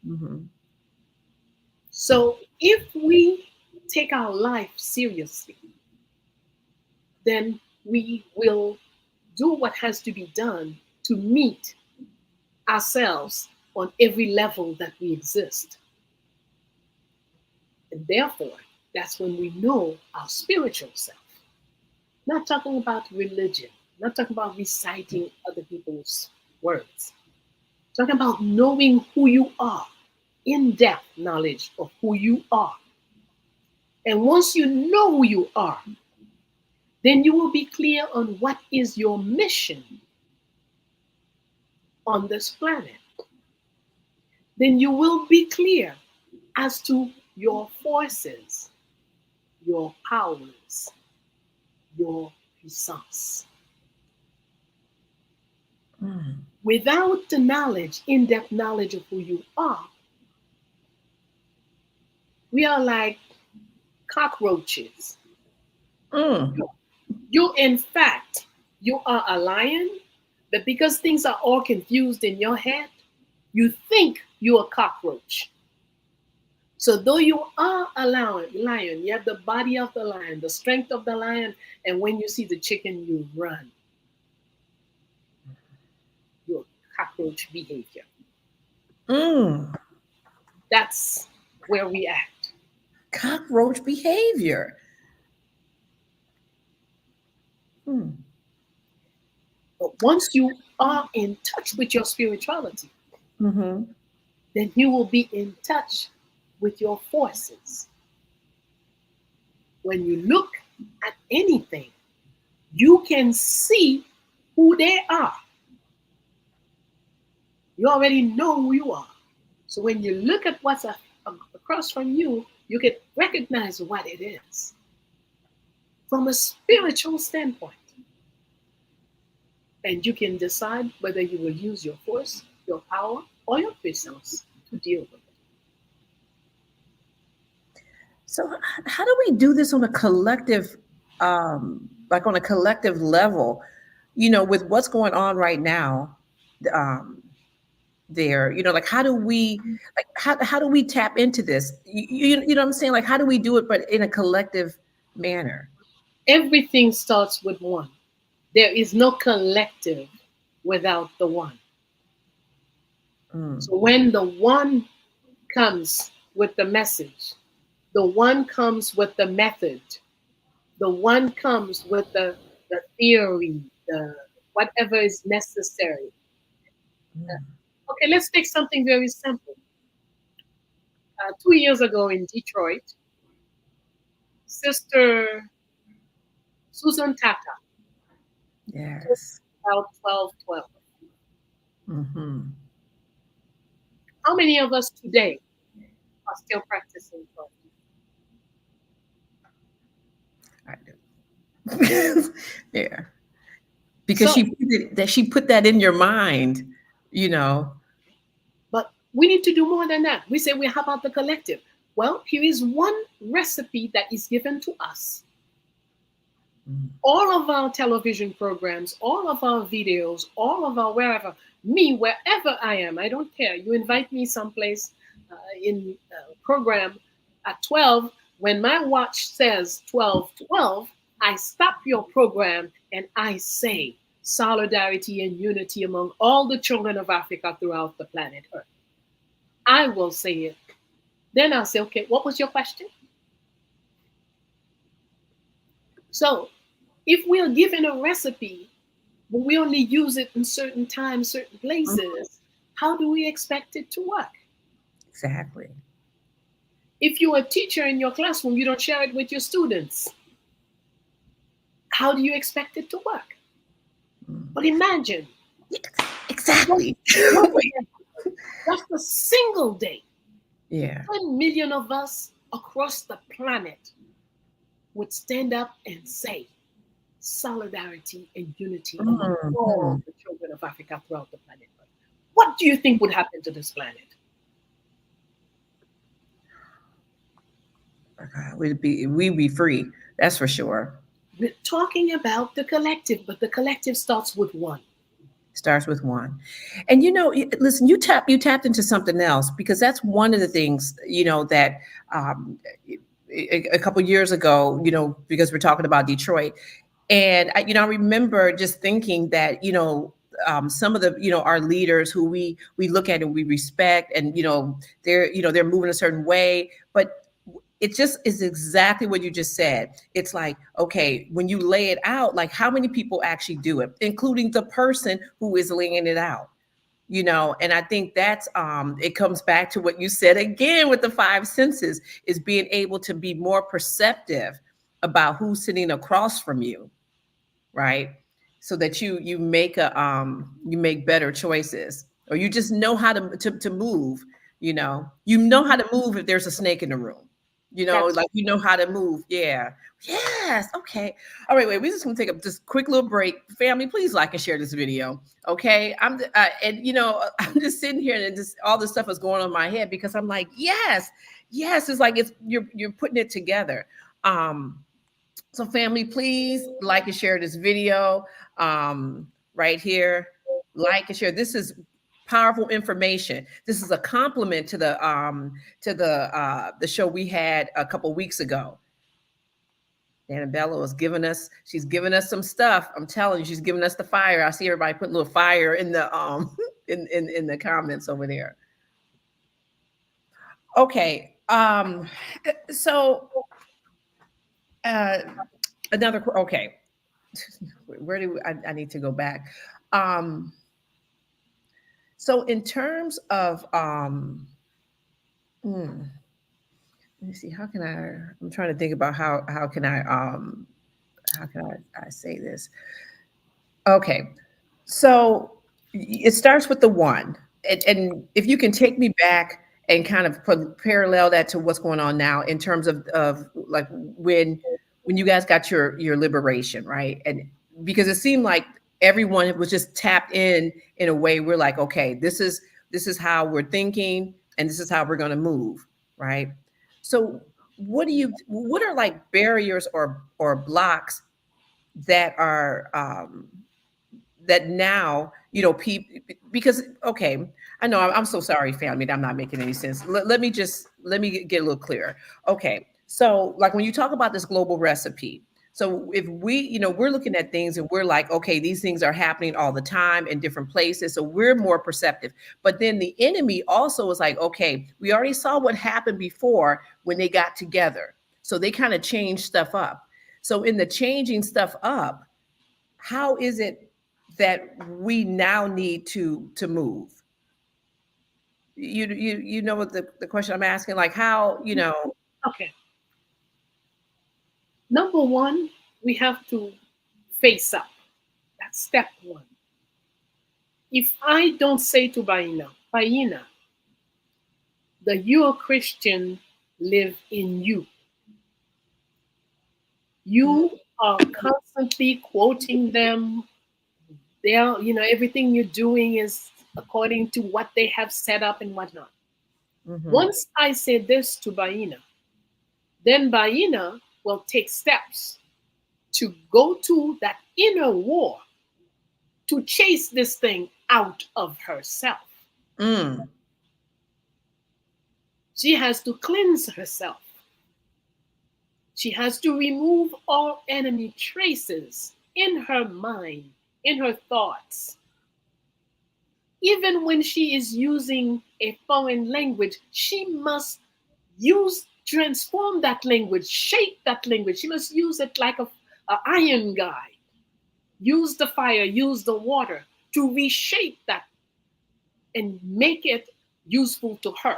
Mm-hmm. So if we take our life seriously, then we will do what has to be done to meet ourselves on every level that we exist. And therefore, that's when we know our spiritual self. Not talking about religion, not talking about reciting other people's words. Talking about knowing who you are, in-depth knowledge of who you are. And once you know who you are, then you will be clear on what is your mission on this planet. Then you will be clear as to your forces, your powers, your puissance. Mm. Without the knowledge, in-depth knowledge of who you are, we are like cockroaches. Mm. In fact, you are a lion, but because things are all confused in your head, you think you're a cockroach. So though you are a lion, you have the body of the lion, the strength of the lion, and when you see the chicken, you run. Your cockroach behavior. Mm. That's where we act. Cockroach behavior. Mm. But once you are in touch with your spirituality, Mm-hmm. then you will be in touch with your forces. When you look at anything, you can see who they are. You already know who you are. So when you look at what's across from you, you can recognize what it is from a spiritual standpoint. And you can decide whether you will use your force, your power, or your puissance to deal with it. So how do we do this on a collective, like on a collective level, with what's going on right now, there, like how do we tap into this? You know what I'm saying? Like, how do we do it, but in a collective manner? Everything starts with one. There is no collective without the one. Mm. So when the one comes with the message, the one comes with the method, the one comes with the theory, whatever is necessary. Okay, let's take something very simple. 2 years ago in Detroit, Sister Susan Tata Yes. about 12:12. Mm-hmm. How many of us today are still practicing 12? I do. Yeah. Because So, she put that in your mind, you know. but we need to do more than that. We say, how about the collective? Well, here is one recipe that is given to us. All of our television programs, all of our videos, all of our wherever, wherever I am, I don't care. You invite me someplace in program at 12, when my watch says 12:12, I stop your program and I say solidarity and unity among all the children of Africa throughout the planet Earth. I will say it. Then I'll say, okay, what was your question? So if we are given a recipe, but we only use it in certain times, certain places, how do we expect it to work? Exactly. If you're a teacher in your classroom, you don't share it with your students. How do you expect it to work? But imagine. Exactly. Just a single day. Yeah. 10 million of us across the planet would stand up and say solidarity and unity among all the children of Africa throughout the planet. What do you think would happen to this planet? We'd be free. That's for sure. We're talking about the collective, but the collective starts with one. Starts with one. And listen, you tapped into something else, because that's one of the things, that a couple years ago, because we're talking about Detroit. And I remember just thinking that, some of the, our leaders who we look at and we respect, and, they're moving a certain way, but it just is exactly what you just said. It's like, okay, when you lay it out, like how many people actually do it, including the person who is laying it out, and I think that's, it comes back to what you said again with the five senses, is being able to be more perceptive about who's sitting across from you, right? So that you make you make better choices, or you just know how to move, you know how to move if there's a snake in the room. That's Like how to move. Yeah. Yes. Okay. All right. Wait. We're just gonna take a just quick little break. Family, please like and share this video. Okay. And I'm just sitting here and just all this stuff is going on in my head, because I'm like, yes. It's like you're putting it together. So family, please like and share this video right here. Like and share. This is powerful information. This is a compliment to the show we had a couple weeks ago. Bayyinah Bello is she's giving us some stuff. I'm telling you, she's giving us the fire. I see everybody put a little fire in the in the comments over there. Okay. So another, okay. Where do I need to go back? So in terms of let me see, how can I'm trying to think about how can I say this? Okay. So it starts with the one. And if you can take me back and kind of parallel that to what's going on now in terms of like when you guys got your liberation, right? And because it seemed like everyone was just tapped in a way, we're like, okay, this is how we're thinking, and this is how we're going to move, right? So what are like barriers or blocks that are that now, because, okay, I know I'm so sorry, family, I'm not making any sense. Let me get a little clearer. Okay. So like when you talk about this global recipe, so if we, we're looking at things and we're like, okay, these things are happening all the time in different places. So we're more perceptive. But then the enemy also is like, okay, we already saw what happened before when they got together. So they kind of changed stuff up. So in the changing stuff up, how is it that we now need to move? You know what the question I'm asking, like how, you know. Okay. Number one, we have to face up. That's step one. If I don't say to Bayyinah, the you are Christian live in you. You are constantly quoting them. They're, everything you're doing is according to what they have set up and whatnot. Once I say this to Bayyinah, then Bayyinah will take steps to go to that inner war to chase this thing out of herself. She has to cleanse herself. She has to remove all enemy traces in her mind, in her thoughts. Even when she is using a foreign language, she must transform that language, shape that language. She must use it like an iron guide. Use the fire, use the water to reshape that and make it useful to her.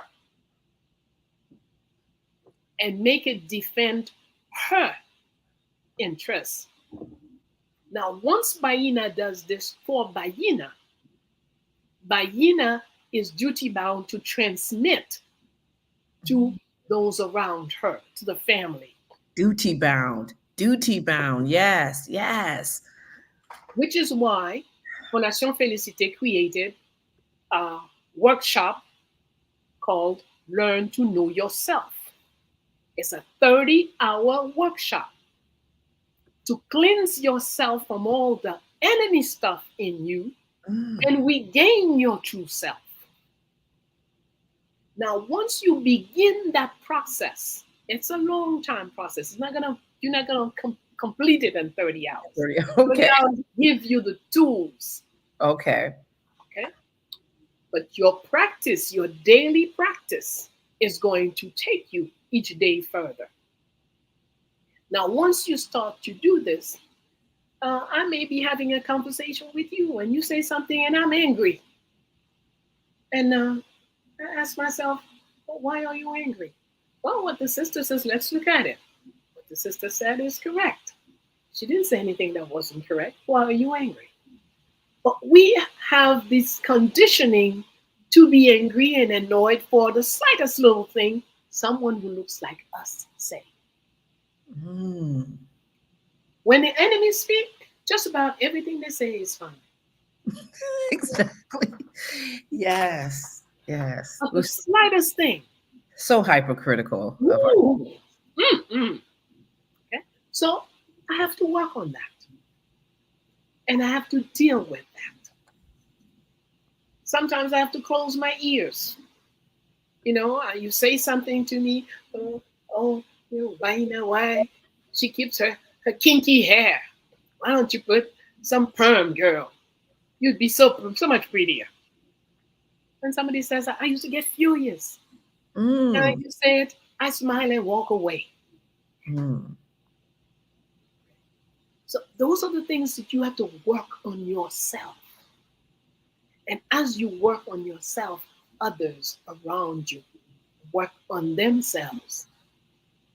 And make it defend her interests. Now, once Bayyinah does this for Bayyinah, Bayyinah is duty bound to transmit to those around her, to the family. Duty bound, yes, yes. Which is why Fondation Felicitee created a workshop called Learn to Know Yourself. It's a 30-hour workshop to cleanse yourself from all the enemy stuff in you and regain your true self. Now, once you begin that process, it's a long time process. You're not gonna complete it in 30 hours. Okay. But I'll give you the tools. Okay. But your practice, your daily practice, is going to take you each day further. Now, once you start to do this, I may be having a conversation with you and you say something and I'm angry. And I ask myself, well, why are you angry? Well, what the sister says, let's look at it. What the sister said is correct. She didn't say anything that wasn't correct. Why are you angry? But we have this conditioning to be angry and annoyed for the slightest little thing someone who looks like us say. When the enemies speak, just about everything they say is fine. Exactly. Yes. But the slightest thing. So hypercritical. Okay. So I have to work on that. And I have to deal with that. Sometimes I have to close my ears. You say something to me, Bayyinah, why she keeps her kinky hair? Why don't you put some perm, girl? You'd be so much prettier. When somebody says that, I used to get furious. And I just say it, I smile and walk away. So those are the things that you have to work on yourself. And as you work on yourself, others around you work on themselves.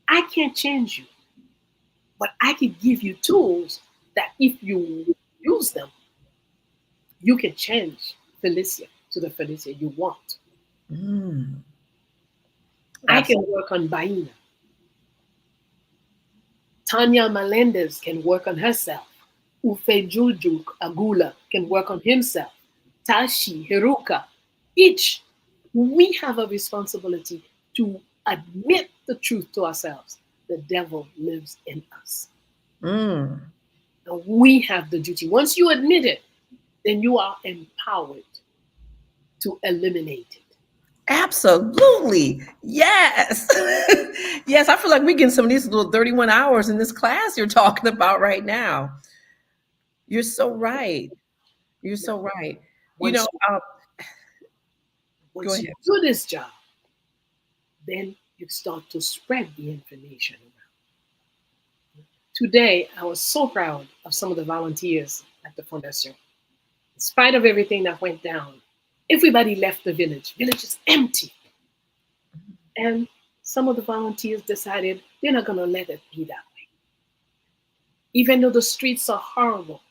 I can't change you, but I can give you tools that if you use them, you can change Felicia to the Felicia you want. I can work on Bayyinah. Tanya Melendez can work on herself. Ufe Jujuk Agula can work on himself. Tashi, Hiruka, each, we have a responsibility to admit the truth to ourselves. The devil lives in us. And we have the duty. Once you admit it, then you are empowered to eliminate it. Absolutely. Yes. Yes, I feel like we're getting some of these little 31 hours in this class you're talking about right now. You're so right. Once you do this job, then you start to spread the information around. Today, I was so proud of some of the volunteers at the Fondation. in spite of everything that went down, everybody left the village. Village is empty. And some of the volunteers decided they're not going to let it be that way. Even though the streets are horrible,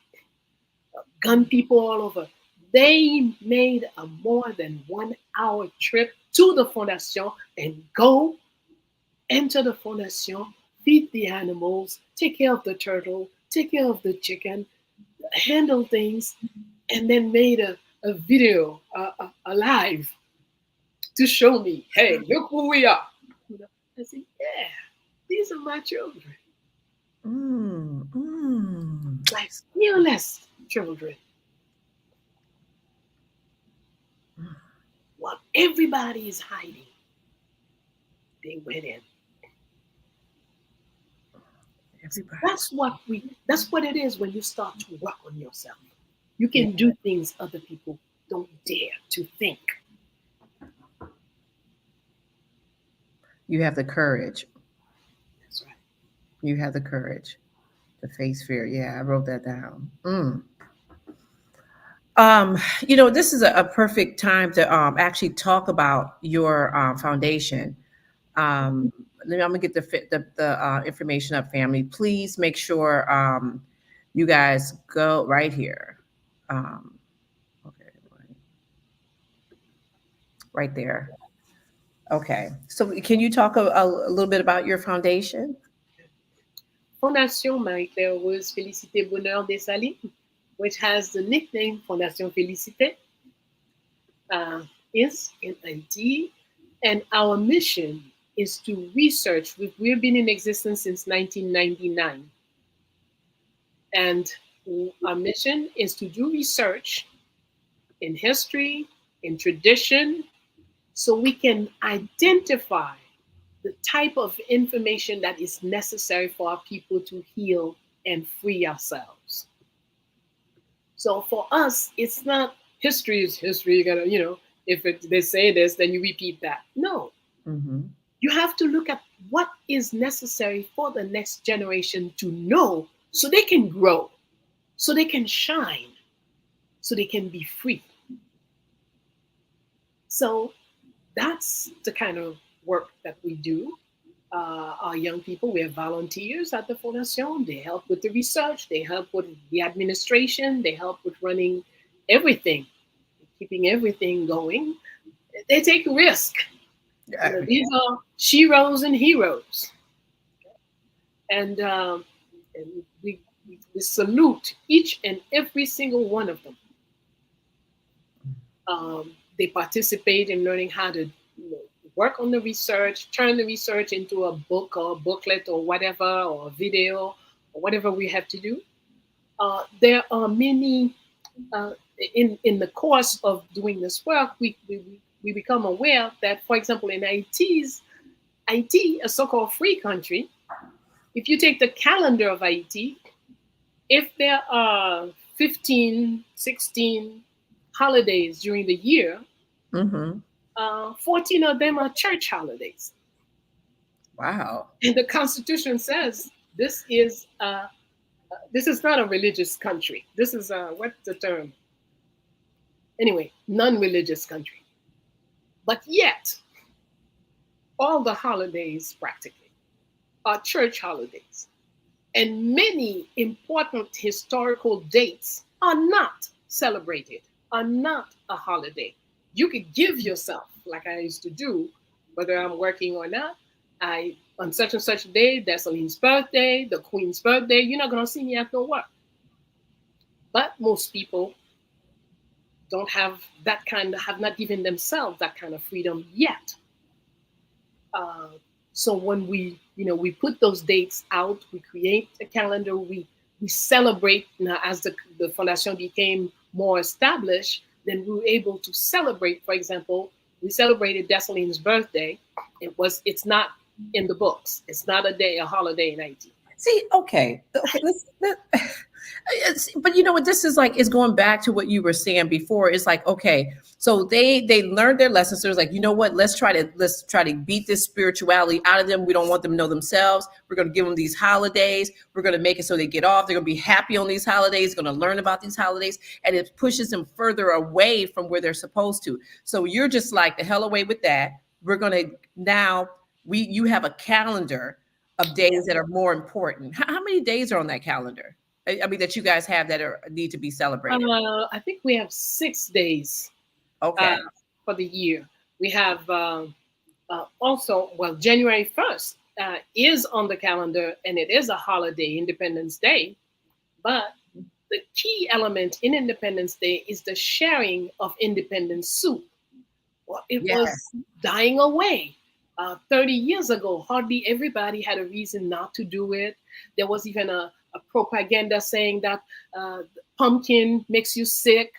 gun people all over, they made a more than 1 hour trip to the Fondation and go enter the Fondation, feed the animals, take care of the turtle, take care of the chicken, handle things, and then made a video, a live, to show me, hey, look who we are. You know, I said, yeah, these are my children. Like fearless children. While everybody is hiding, they went in. Everybody. That's what it is when you start to work on yourself. You can do things other people don't dare to think. You have the courage. That's right. You have the courage to face fear. Yeah, I wrote that down. This is a perfect time to actually talk about your foundation. I'm gonna get the information up, family. Please make sure you guys go right here. Okay, right there. Okay, so can you talk a little bit about your foundation? Fondation Marie-Claire Félicité Bonheur des Salines, which has the nickname Fondation Félicitee, is in Haiti, and our mission is to research. We've been in existence since 1999, and our mission is to do research in history, in tradition, so we can identify the type of information that is necessary for our people to heal and free ourselves. So for us, it's not history is history. You gotta, if they say this, then you repeat that. No. You have to look at what is necessary for the next generation to know so they can grow, so they can shine, so they can be free. So that's the kind of work that we do. Our young people, we have volunteers at the Fondation. They help with the research. They help with the administration. They help with running everything, keeping everything going. They take a risk. These are sheroes and heroes. And we salute each and every single one of them. They participate in learning how to work on the research, turn the research into a book or a booklet or whatever, or a video, or whatever we have to do. There are many, in the course of doing this work, we become aware that, for example, in Haiti, a so-called free country, if you take the calendar of Haiti, if there are 15, 16 holidays during the year, 14 of them are church holidays. Wow. And the Constitution says this is not a religious country. This is what's the term? Anyway, non-religious country. But yet, all the holidays practically are church holidays. And many important historical dates are not celebrated, are not a holiday. You could give yourself, like I used to do, whether I'm working or not. On such and such a day, Dessalines' birthday, the Queen's birthday, you're not gonna see me at no work. But most people have not given themselves that kind of freedom yet. So when we put those dates out, we create a calendar, we celebrate. Now, as the Fondation became more established, then we were able to celebrate. For example, we celebrated Dessalines' birthday. It's not in the books. It's not a holiday in Haiti. See, okay. But you know what, this is like, is going back to what you were saying before. It's like, okay, so they learned their lessons. So it's like, you know what, let's try to beat this spirituality out of them. We don't want them to know themselves. We're going to give them these holidays. We're going to make it so they get off. They're going to be happy on these holidays, going to learn about these holidays, and it pushes them further away from where they're supposed to. So you're just like, the hell away with that. We're going to now, you have a calendar of days that are more important. How many days are on that calendar? I mean, that you guys have that need to be celebrated? I think we have 6 days. Okay. For the year. We have also, well, January 1st is on the calendar, and it is a holiday, Independence Day. But the key element in Independence Day is the sharing of independence soup. Well, it was dying away. 30 years ago, hardly everybody had a reason not to do it. There was even a propaganda saying that pumpkin makes you sick.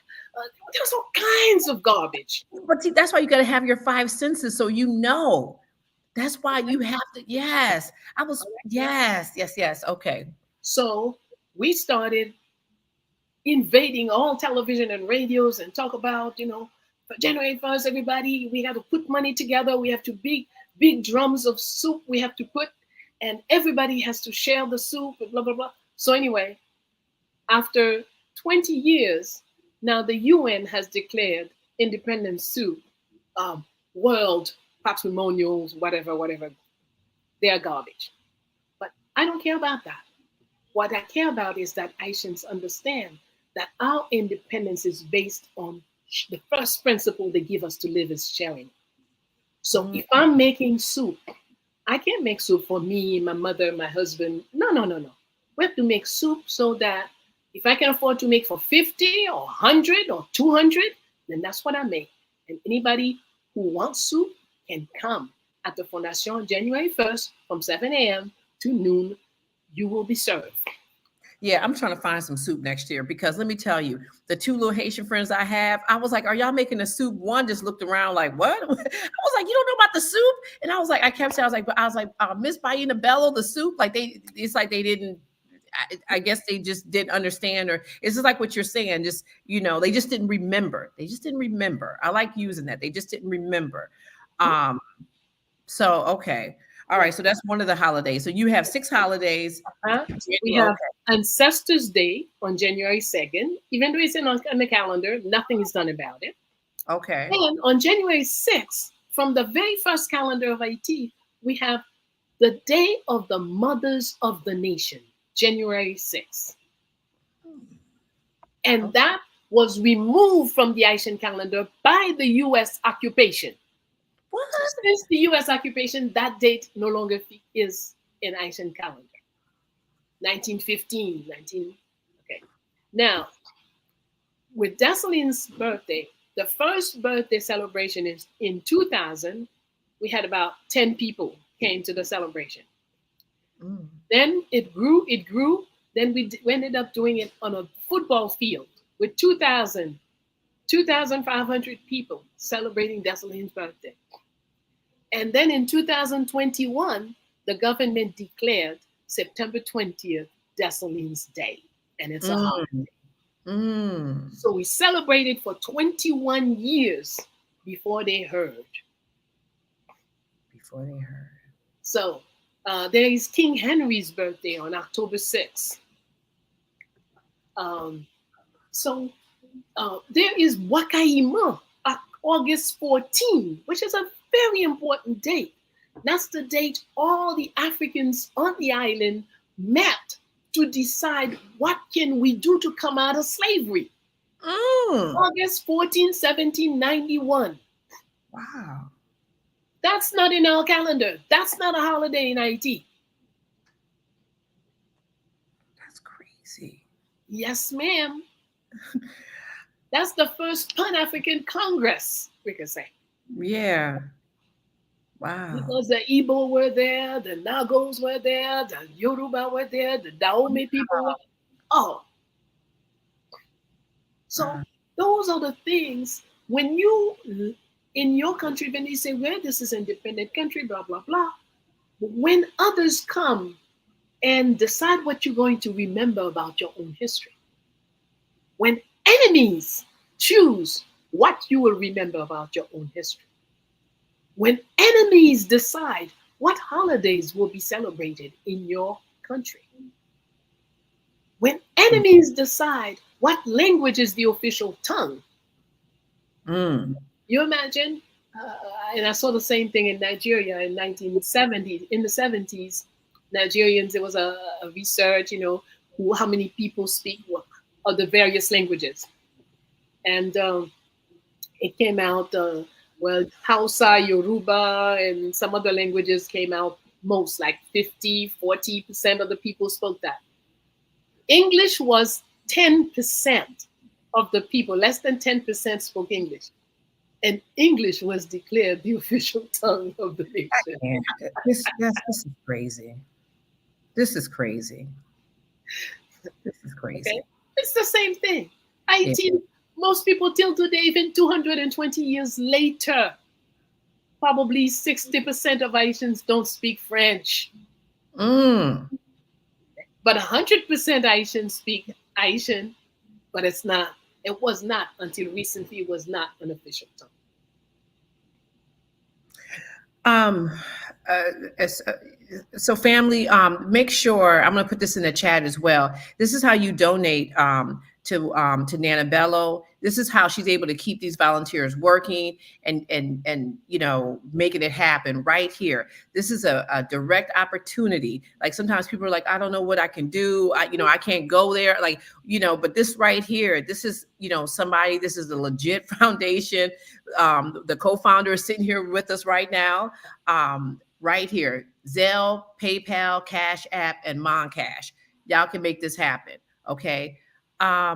There's all kinds of garbage. But see, that's why you got to have your 5 senses, so you know. That's why you have to. Yes, yes. Okay. So we started invading all television and radios and talk about, for January 1st, everybody, we have to put money together. We have to big drums of soup we have to put, and everybody has to share the soup and blah, blah, blah. So anyway, after 20 years, now the UN has declared independence soup, world patrimonials, whatever. They are garbage. But I don't care about that. What I care about is that Haitians understand that our independence is based on the first principle they give us to live is sharing. So if I'm making soup, I can't make soup for me, my mother, my husband. No. We have to make soup so that if I can afford to make for 50 or 100 or 200, then that's what I make. And anybody who wants soup can come at the Fondation January 1st from 7 a.m. to noon. You will be served. Yeah, I'm trying to find some soup next year, because let me tell you, the 2 little Haitian friends I have, I was like, are y'all making a soup? One just looked around like, what? I was like, you don't know about the soup? And I was like, I kept saying, I was like, Miss Bayyinah Bello, the soup? Like it's like they didn't, I guess they just didn't understand, or it's just like what you're saying, just, they just didn't remember. I like using that. They just didn't remember. So, okay. All right. So that's one of the holidays. So you have 6 holidays. We have Ancestors Day on January 2nd. Even though it's on the calendar, nothing is done about it. Okay. And on January 6th, from the very first calendar of Haiti, we have the Day of the Mothers of the Nation, January 6th. And that was removed from the Haitian calendar by the U.S. occupation. What? Since the U.S. occupation, that date no longer is in Haitian calendar. 1915, okay. Now, with Dessalines' birthday, the first birthday celebration is in 2000. We had about 10 people came to the celebration. Then it grew. Then we ended up doing it on a football field with 2,500 people celebrating Dessalines' birthday. And then in 2021, the government declared September 20th Dessalines Day, and it's a holiday. So we celebrated for 21 years before they heard. So there is King Henry's birthday on October 6th. So there is Wakaima, August 14, which is a very important date. That's the date all the Africans on the island met to decide what can we do to come out of slavery. August 14, 1791. Wow. That's not in our calendar. That's not a holiday in Haiti. That's crazy. Yes, ma'am. That's the first Pan-African Congress, we could say. Yeah. Wow. Because the Igbo were there, the Nagos were there, the Yoruba were there, the Dahomey people were. So those are the things when you, in your country, when you say, well, this is an independent country, blah, blah, blah. But when others come and decide what you're going to remember about your own history. When enemies choose what you will remember about your own history. When enemies decide what holidays will be celebrated in your country. When enemies decide what language is the official tongue. You imagine? And I saw the same thing in Nigeria in 1970s. In the 70s, Nigerians, there was a research, how many people speak of the various languages. And it came out, Hausa, Yoruba, and some other languages came out most, like 40% of the people spoke that. English was 10% of the people, less than 10% spoke English. And English was declared the official tongue of the nation. This is crazy. This is crazy. This is crazy. Okay? It's the same thing. Haiti, most people till today, even 220 years later, probably 60% of Haitians don't speak French. But 100% Haitians speak Haitian, but it was not until recently, it was not an official tongue. So family, make sure, I'm going to put this in the chat as well. This is how you donate to Nana Bello. This is how she's able to keep these volunteers working and making it happen right here. This is a direct opportunity. Like sometimes people are like, I don't know what I can do. I can't go there. But this right here, this is, somebody, this is a legit foundation. The co-founder is sitting here with us right now. Right here, Zelle, PayPal, Cash App, and MONCash. Y'all can make this happen. Okay. I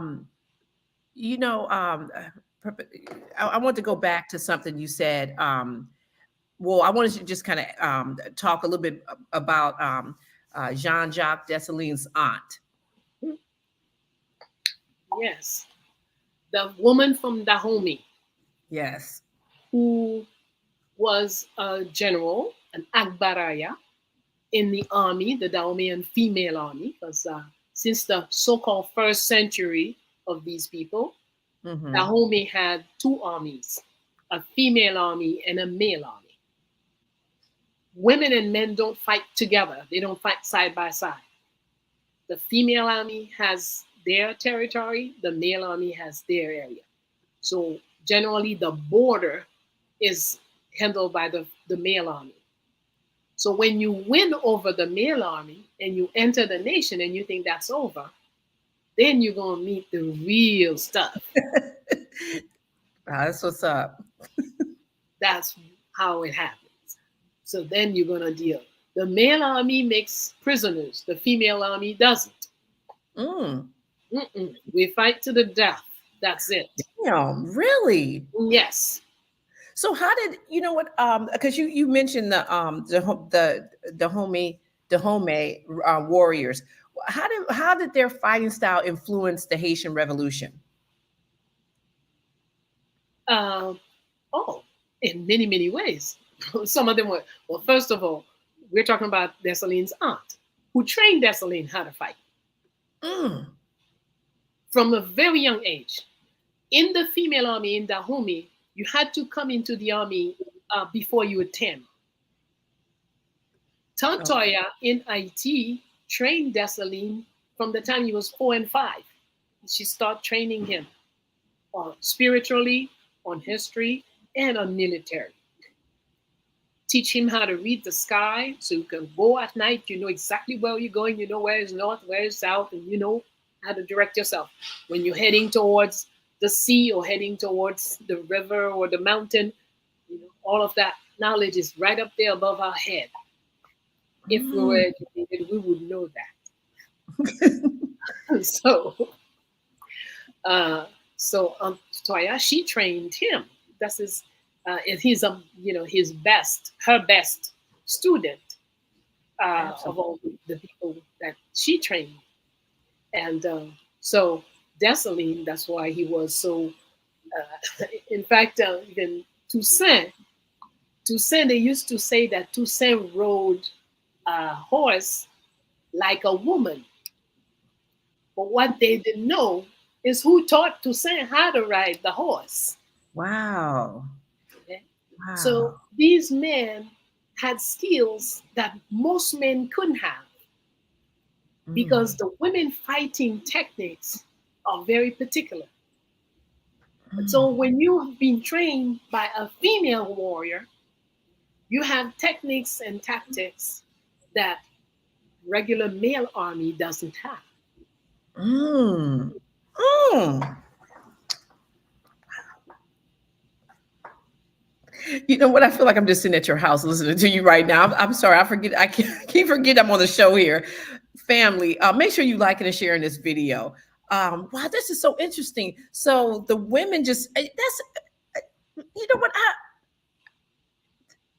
want to go back to something you said. I wanted to just kind of talk a little bit about Jean-Jacques Dessalines' aunt. Yes. The woman from Dahomey. Yes. Who was a general, an Agbaraya, in the army, the Dahomeyan female army, because since the so-called first century of these people, Dahomey had two armies, a female army and a male army. Women and men don't fight together. They don't fight side by side. The female army has their territory, the male army has their area. So generally the border is handled by the male army. So when you win over the male army and you enter the nation and you think that's over, then you're going to meet the real stuff. That's what's up. That's how it happens. So then you're going to deal. The male army makes prisoners. The female army doesn't. We fight to the death. That's it. Damn, really? Yes. So how did because you mentioned the Dahomey warriors. How did their fighting style influence the Haitian Revolution? In many, many ways. Some of them were, first of all, we're talking about Dessalines' aunt, who trained Dessalines how to fight. From a very young age. In the female army in Dahomey, you had to come into the army before you were 10. Tantoya in Haiti trained Dessalines from the time he was 4 and 5. She started training him spiritually, on history, and on military. Teach him how to read the sky so you can go at night. You know exactly where you're going. You know where is north, where is south, and you know how to direct yourself. When you're heading towards the sea or heading towards the river or the mountain, all of that knowledge is right up there above our head. If we were educated, we would know that. So Toya, she trained him. That's he's her best student of all the people that she trained. And so Dessalines, that's why he was so, in fact, even Toussaint, they used to say that Toussaint rode a horse like a woman. But what they didn't know is who taught Toussaint how to ride the horse. Wow. Okay? So Wow. these men had skills that most men couldn't have, because the women fighting techniques are very particular. And so when you have been trained by a female warrior, you have techniques and tactics that regular male army doesn't have. Mm. Mm. You know what? I feel like I'm just sitting at your house listening to you right now. I'm sorry. I forget. I keep forget I'm on the show here. Family, make sure you like and sharing this video. Wow, this is so interesting. So the women just that's you know what?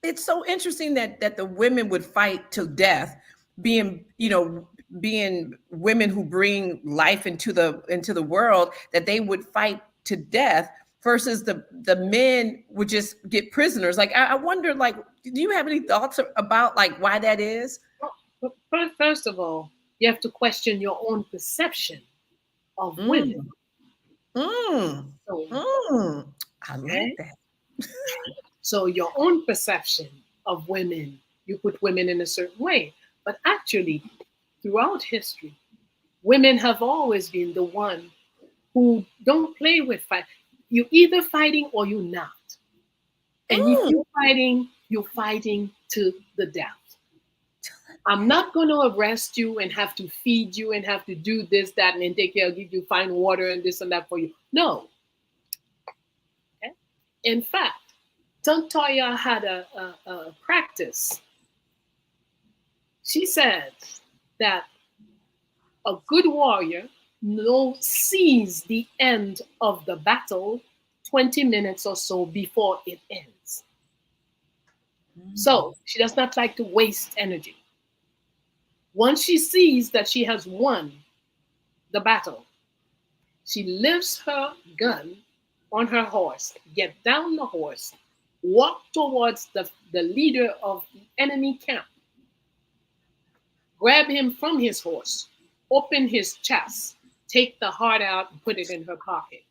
It's so interesting that the women would fight to death, being being women who bring life into the world, that they would fight to death versus the men would just get prisoners. Like I wonder, like, do you have any thoughts about like why that is? But first of all, you have to question your own perception of women. Mm. So, I okay? like that. So your own perception of women, you put women in a certain way. But actually, throughout history, women have always been the one who don't play with fight. You either fighting or you're not. And if you're fighting to the death. I'm not going to arrest you and have to feed you and have to do this, that, and then take care, give you fine water and this and that for you. No. Okay? In fact, Tontoya had a practice. She said that a good warrior sees the end of the battle 20 minutes or so before it ends. So she does not like to waste energy. Once she sees that she has won the battle, she lifts her gun on her horse, get down the horse, walk towards the leader of the enemy camp, grab him from his horse, open his chest, take the heart out and put it in her pocket.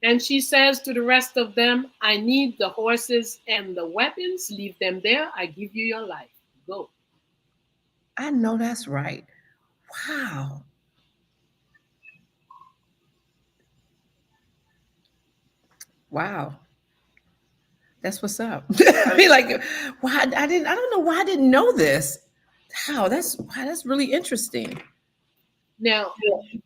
And she says to the rest of them, I need the horses and the weapons. Leave them there. I give you your life. Go. I know that's right. Wow. Wow. That's what's up. I mean, like, why I don't know why I didn't know this. Wow, that's really interesting. Now,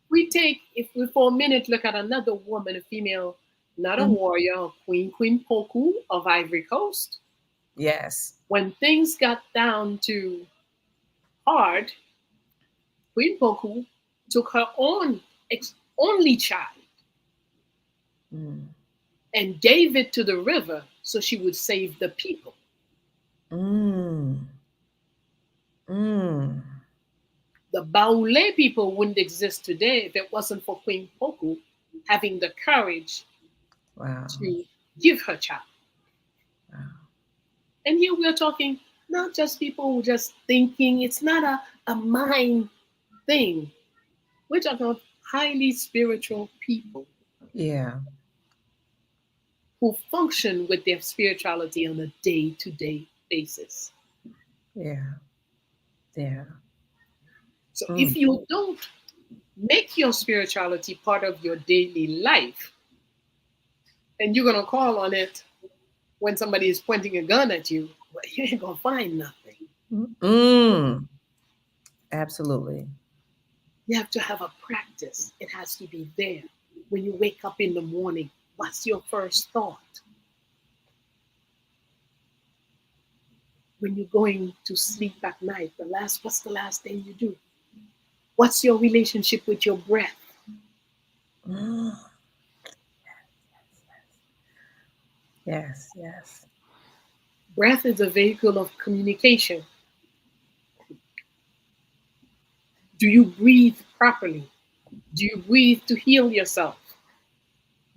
if we for a minute look at another woman, a female, not a warrior, Queen Poku of Ivory Coast. Yes. When things got down to hard, Queen Poku took her only child and gave it to the river so she would save the people. The Baoulé people wouldn't exist today if it wasn't for Queen Poku having the courage to give her child. Wow. And here we're talking not just people who just thinking, it's not a mind thing. We're talking about highly spiritual people. Yeah. Who function with their spirituality on a day-to-day basis. Yeah. Yeah. So if you don't make your spirituality part of your daily life, and you're going to call on it when somebody is pointing a gun at you, well, you ain't going to find nothing. Absolutely. You have to have a practice. It has to be there. When you wake up in the morning, what's your first thought? When you're going to sleep at night, what's the last thing you do? What's your relationship with your breath? Yes, yes. Breath is a vehicle of communication. Do you breathe properly? Do you breathe to heal yourself?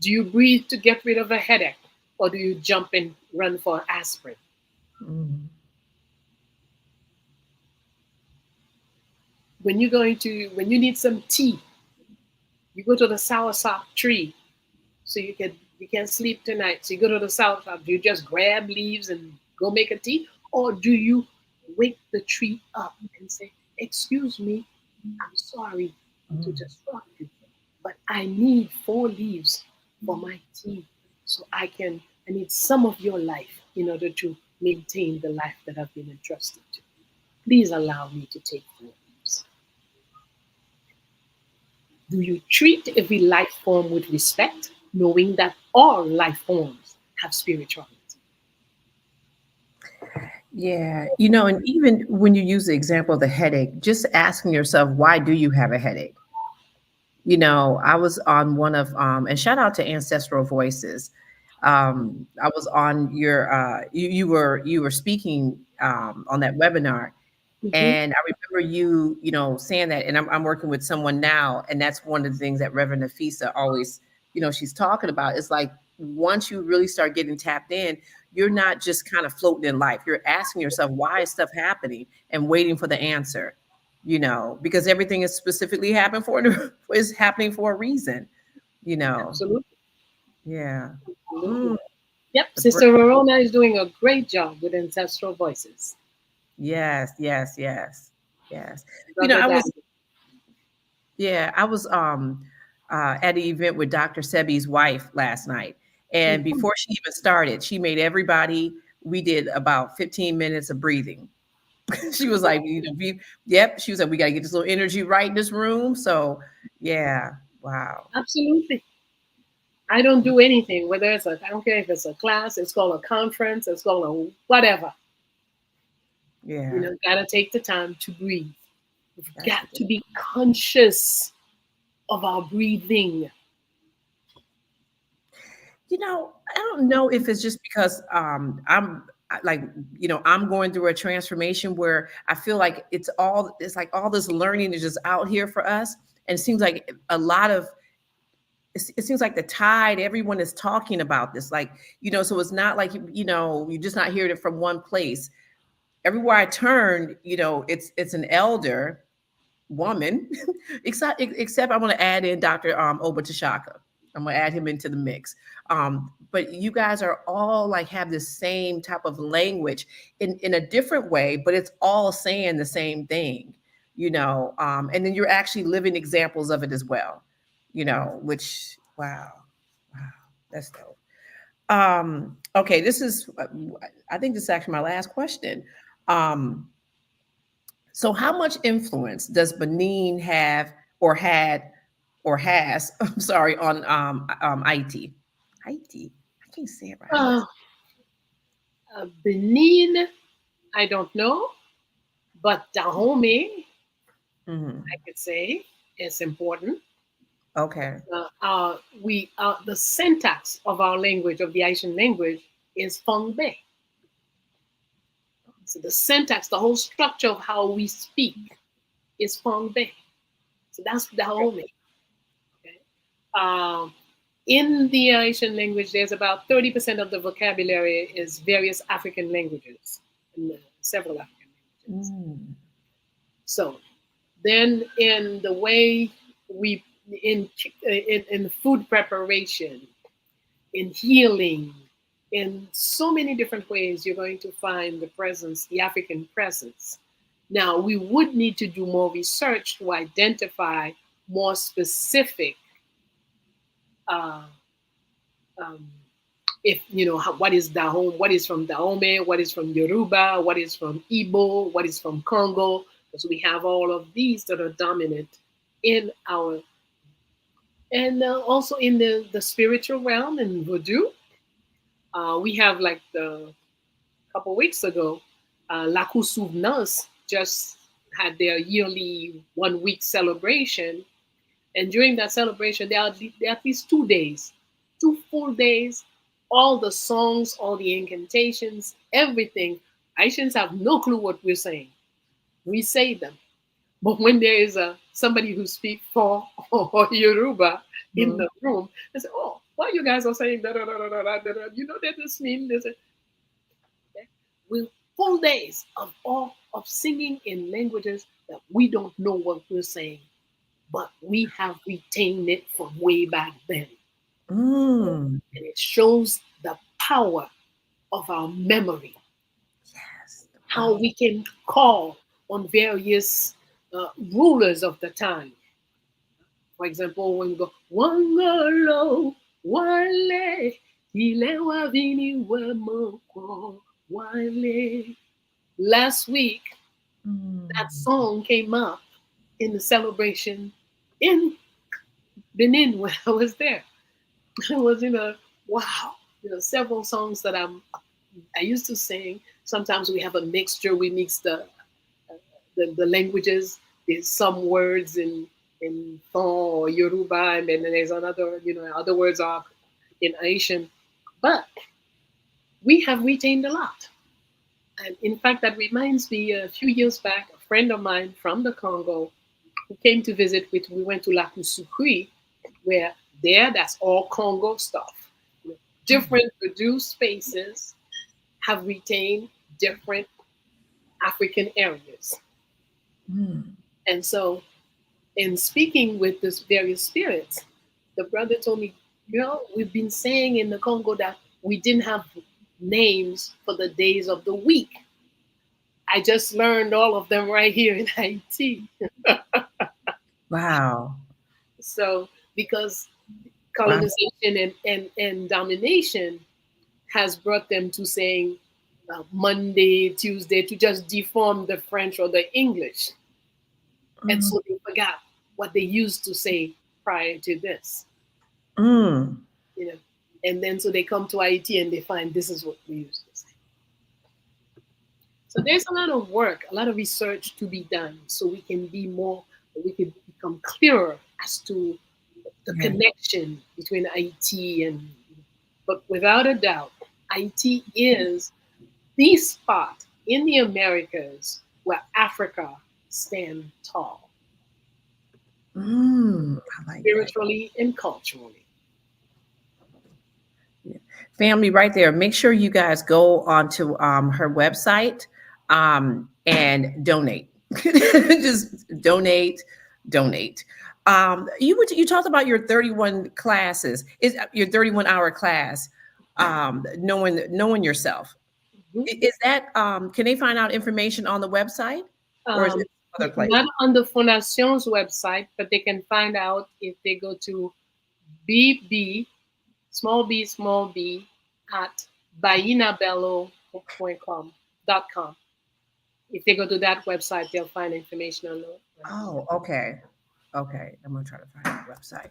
Do you breathe to get rid of a headache? Or do you jump and run for aspirin? when you need some tea, you go to the soursop tree, so you can sleep tonight. So you go to the soursop. Do you just grab leaves and go make a tea, or do you wake the tree up and say, "Excuse me, I'm sorry to disrupt you, but I need 4 leaves for my tea, so I need some of your life in order to maintain the life that I've been entrusted to. Please allow me to take 4 leaves." Do you treat every life form with respect, knowing that all life forms have spirituality? Yeah, and even when you use the example of the headache, just asking yourself, why do you have a headache? I was on one of and shout out to Ancestral Voices. I was on your you were speaking on that webinar, Mhm. and I remember you saying that, and I'm working with someone now, and that's one of the things that Reverend Nafisa always, she's talking about. It's like once you really start getting tapped in, you're not just kind of floating in life. You're asking yourself, why is stuff happening, and waiting for the answer, because everything is specifically is happening for a reason, you know. Absolutely. Yeah. Absolutely. Mm, Yep. the br- Sister Verona is doing a great job with Ancestral Voices. yes, yes, yes, yes. Brother I Dad. was Yeah, I was at an event with Dr. Sebi's wife last night. And Mhm. before she even started, she made everybody, we did about 15 minutes of breathing. She was like, yep. She was like, we got to get this little energy right in this room. So, yeah, wow. Absolutely. I don't do anything, I don't care if it's a class, it's called a conference, it's called a whatever. Yeah, Gotta take the time to breathe. We've that's got the to thing. be conscious of our breathing. I don't know if it's just because like, I'm going through a transformation where I feel like it's like all this learning is just out here for us. And it seems like it seems like the tide, everyone is talking about this, like, so it's not like, you're just not hearing it from one place. Everywhere I turn, it's an elder woman, except I want to add in Dr. Oba Tashaka. I'm going to add him into the mix. But you guys are all like have this same type of language in a different way, but it's all saying the same thing, and then you're actually living examples of it as well, which, wow, wow, that's dope. Okay, I think this is actually my last question. Um, so, how much influence does Benin have, or had, or has, I'm sorry, on Haiti? Haiti, I can't say it right. Uh, Benin, I don't know, but Dahomey, I Hmm. could say, is important. Okay. The syntax of our language, of the Haitian language, is Fongbe. So the syntax, the whole structure of how we speak is Fongbe. So that's Dahomey. Okay? Um, in the Haitian language, there's about 30% of the vocabulary is various African languages, and several African languages. Mm. So then, in the way we in food preparation, in healing, in so many different ways, you're going to find the African presence. Now, we would need to do more research to identify more specific, uh, um, if what is Dahomey, what is from Dahomey, what is from Yoruba, what is from Igbo, what is from Congo, because we have all of these that are dominant in our, and also in the spiritual realm in Voodoo. We have like the couple weeks ago, La Souvenance just had their yearly 1 week celebration. And during that celebration, there are at least 2 days, 2 full days, all the songs, all the incantations, everything. Haitians have no clue what we're saying. We say them. But when there is somebody who speaks for or Yoruba in Mhm. the room, they say, "Oh, why you guys are saying da da da da da da da? You know that this means this." Okay? With full days of singing in languages that we don't know what we're saying, but we have retained it from way back then. Mm. And it shows the power of our memory, Yes. how we can call on various rulers of the time. For example, when we go, Wangolo, Wale, Ilewa Vini Wemoko, Wale. Last week, that song came up in the celebration in Benin when I was there. I was in a wow, several songs that I used to sing. Sometimes we have a mixture. We mix the languages. There's some words in Fon or Yoruba, and then there's another, other words are in Haitian. But we have retained a lot. And in fact, that reminds me, a few years back, a friend of mine from the Congo who came to visit we went to La Koussoukri, where that's all Congo stuff. Different produced spaces have retained different African areas. And so, in speaking with this various spirits, the brother told me, we've been saying in the Congo that we didn't have names for the days of the week. I just learned all of them right here in Haiti. Wow. So, because colonization and domination has brought them to saying Monday, Tuesday, to just deform the French or the English. And so they forgot what they used to say prior to this. And then so they come to Haiti and they find this is what we used to say. So there's a lot of work, a lot of research to be done so we can become clearer as to the connection between Haiti but without a doubt, Haiti is the spot in the Americas where Africa stand tall, spiritually and culturally. Family, right there. Make sure you guys go onto her website and donate. Just donate. You talked about your 31 classes. Is your 31-hour class, knowing yourself? Is that can they find out information on the website, or is it other place? Not on the Fondation's website, but they can find out if they go to b at bayyinahbello.com. If they go to that website, they'll find information on it. Oh, okay. I'm gonna try to find that website.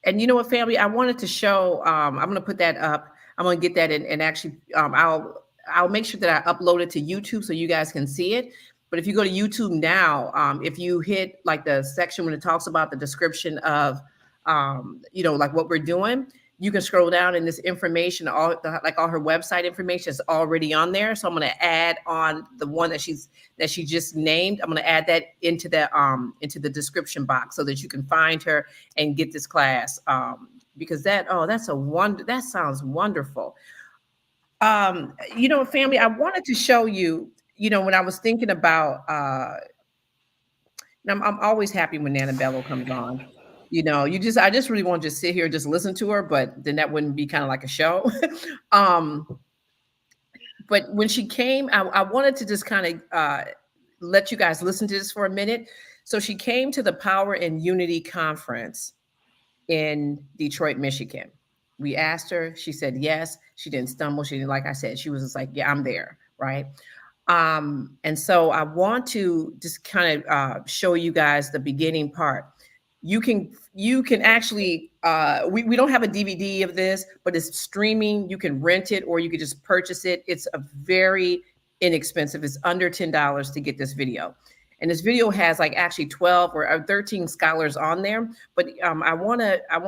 And you know what, family? I wanted to show. I'm gonna put that up. I'm gonna get that in, and actually, I'll make sure that I upload it to YouTube so you guys can see it. But if you go to YouTube now, if you hit like the section when it talks about the description of, like what we're doing, you can scroll down and this information, all her website information is already on there. So I'm going to add on the one that she just named. I'm going to add that into the description box so that you can find her and get this class. Because that sounds wonderful. Family, I wanted to show you, when I was thinking about, I'm always happy when Nana Bello comes on. I just really want to just sit here and just listen to her, but then that wouldn't be kind of like a show. But when she came, I wanted to just kind of let you guys listen to this for a minute. So she came to the Power and Unity Conference in Detroit, Michigan. We asked her, she said yes. She didn't stumble. She didn't, like I said, she was just like, yeah, I'm there, right? And so I want to just kind of show you guys the beginning part. You can actually, we don't have a DVD of this, but it's streaming. You can rent it or you could just purchase it. It's a very inexpensive. It's under $10 to get this video. And this video has like actually 12 or 13 scholars on there. But I want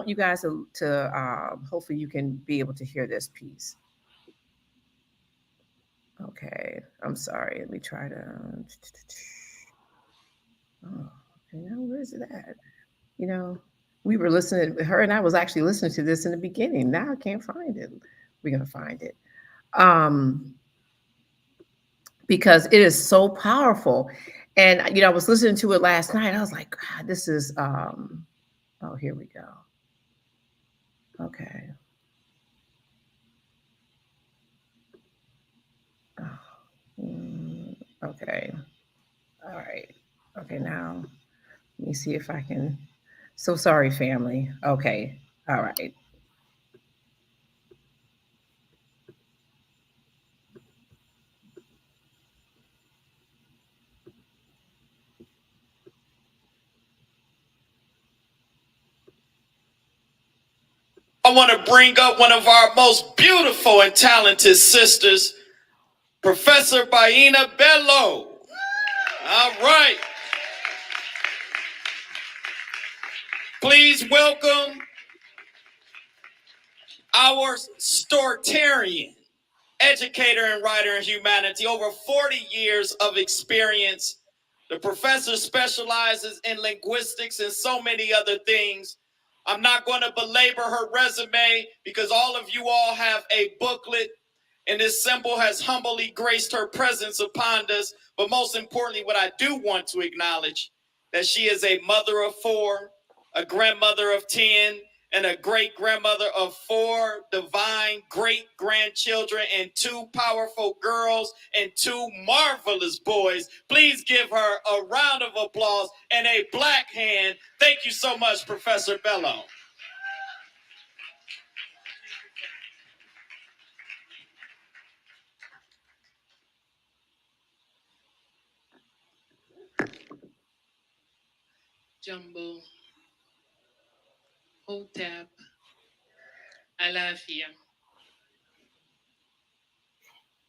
you guys to hopefully you can be able to hear this piece. Okay, I'm sorry. Let me try to. Oh, okay, now where is it at? We were listening. Her and I was actually listening to this in the beginning. Now I can't find it. We're gonna find it. because it is so powerful. And I was listening to it last night. I was like, God, this is oh, here we go. Okay. Okay. All right. Okay, now let me see if I can. So sorry, family. Okay. All right. I want to bring up one of our most beautiful and talented sisters, Professor Bayyinah Bello. All right. Please welcome our Stortarian, educator and writer in humanity, over 40 years of experience. The professor specializes in linguistics and so many other things. I'm not going to belabor her resume because all of you all have a booklet, and this symbol has humbly graced her presence upon us. But most importantly, what I do want to acknowledge, that she is a mother of 4, a grandmother of 10, and a great-grandmother of 4 divine great-grandchildren, and 2 powerful girls and 2 marvelous boys. Please give her a round of applause and a black hand. Thank you so much, Professor Bello. Jumbo, Hotep, Alafia.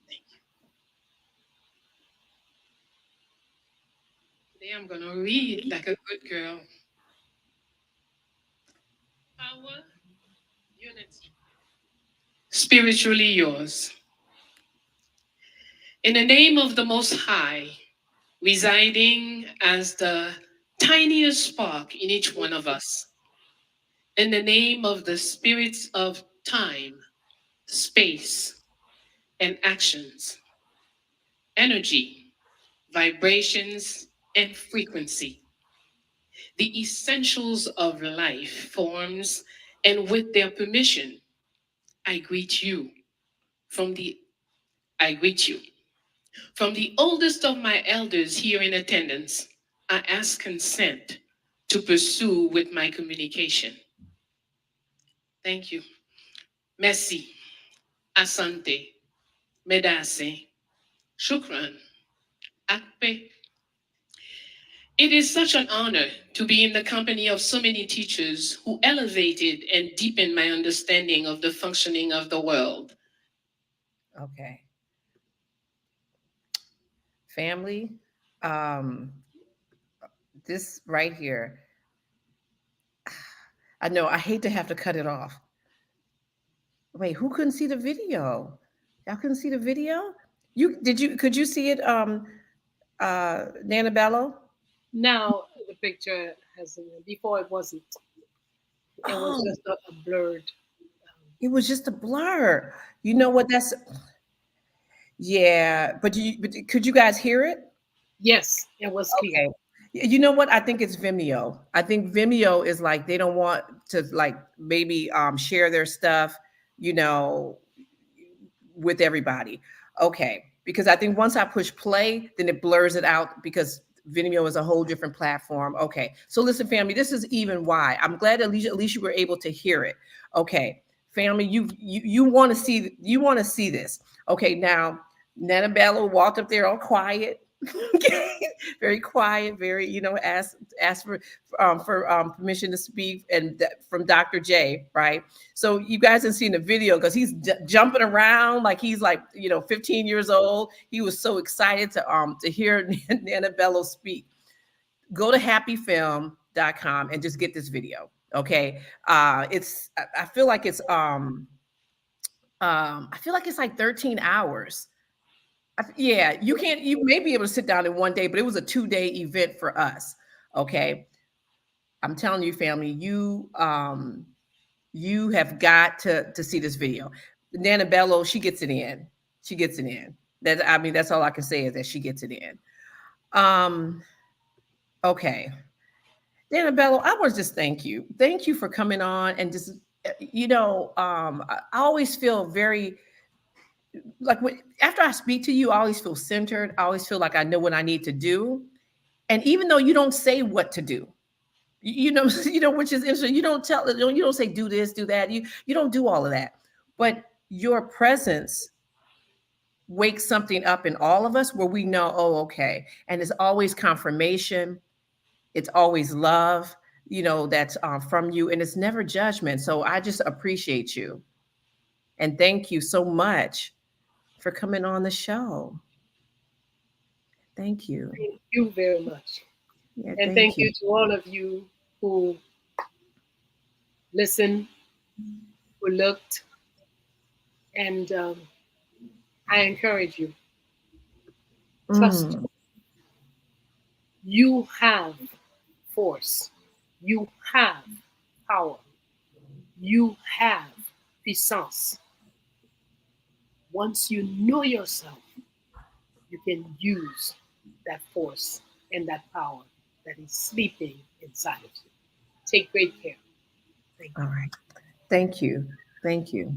Thank you. Today I'm going to read like a good girl. Power, unity. Spiritually yours. In the name of the Most High, residing as the tiniest spark in each one of us. In the name of the spirits of time, space, and actions, energy, vibrations, and frequency, the essentials of life forms, and with their permission, I greet you. From the oldest of my elders here in attendance, I ask consent to pursue with my communication. Thank you. Merci. Asante. Medase. Shukran. Akpe. It is such an honor to be in the company of so many teachers who elevated and deepened my understanding of the functioning of the world. Okay. Family, this right here, I know I hate to have to cut it off. Wait, who couldn't see the video? Y'all couldn't see the video? Could you see it, Nana Bello? Now the picture has, before it wasn't. It was just a blurred. It was just a blur. You know what? Yeah, but could you guys hear it? Yes, it was clear. Okay. You know what? I think it's Vimeo. I think Vimeo is like, they don't want to like maybe share their stuff, with everybody. Okay. Because I think once I push play, then it blurs it out because Vimeo is a whole different platform. Okay. So listen, family, this is even why. I'm glad at least you were able to hear it. Okay. Family, you want to see this. Okay. Now, Nana Bello walked up there all quiet. Very quiet, very, asked for permission to speak, and from Dr. J, right? So you guys have seen the video because he's jumping around like he's like 15 years old. He was so excited to hear Nana Bello speak. Go to HAPIFILM.com and just get this video. Okay, I feel like it's like 13 hours. Yeah, you may be able to sit down in one day, but it was a 2-day event for us. Okay. I'm telling you, family, you have got to see this video. Nana Bello, she gets it in. I mean, that's all I can say is that she gets it in. Okay. Bayyinah Bello, I want to just thank you. Thank you for coming on and just, I always feel very, like after I speak to you, I always feel centered. I always feel like I know what I need to do. And even though you don't say what to do, which is interesting, you don't say do this, do that. You don't do all of that. But your presence wakes something up in all of us where we know, oh, okay. And it's always confirmation. It's always love, that's from you. And it's never judgment. So I just appreciate you. And thank you so much for coming on the show. Thank you. Thank you very much. Yeah, and thank you to all of you who listened, who looked, and I encourage you. Trust me. You have force. You have power. You have puissance. Once you know yourself, you can use that force and that power that is sleeping inside of you. Take great care. Thank you. All right. Thank you. Thank you.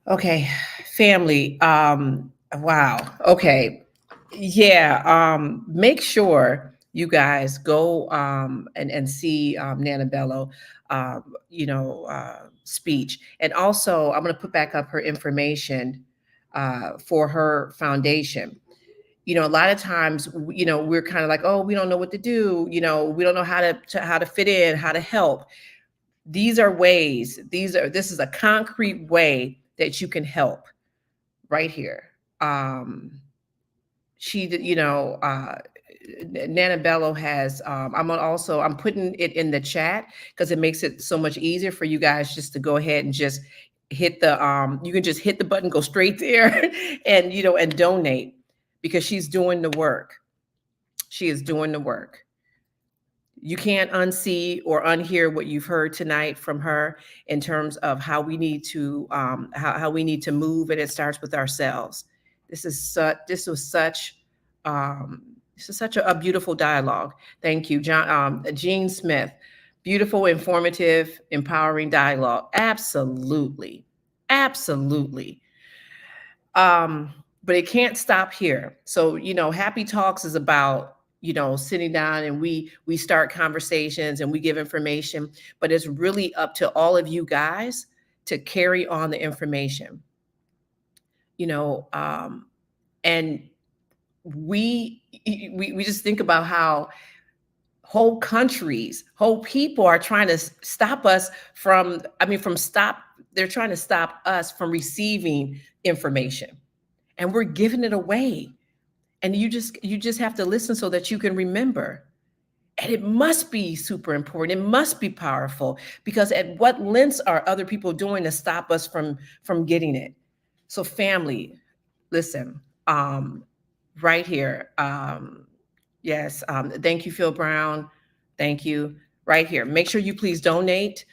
Okay, family. Wow. Okay. Yeah. Make sure you guys go and see Nana Bello, speech. And also, I'm going to put back up her information for her foundation. A lot of times, we're kind of like, oh, we don't know what to do. We don't know how to fit in, how to help. These are ways. This is a concrete way that you can help right here. Nana Bello has, I'm putting it in the chat because it makes it so much easier for you guys just to go ahead and just hit the, you can just hit the button, go straight there and, and donate because she's doing the work. She is doing the work. You can't unsee or unhear what you've heard tonight from her in terms of how we need to how we need to move, and it starts with ourselves. This is such a beautiful dialogue. Thank you, Jean Smith. Beautiful, informative, empowering dialogue. Absolutely, absolutely. But it can't stop here. So HAPI Talks is about sitting down and we start conversations and we give information, but it's really up to all of you guys to carry on the information, and we just think about how whole countries, whole people are trying to stop us they're trying to stop us from receiving information, and we're giving it away. And you just have to listen so that you can remember. And it must be super important. It must be powerful, because at what lengths are other people doing to stop us from getting it? So family, listen, right here. Yes. Thank you, Phil Brown. Thank you. Right here. Make sure you please donate.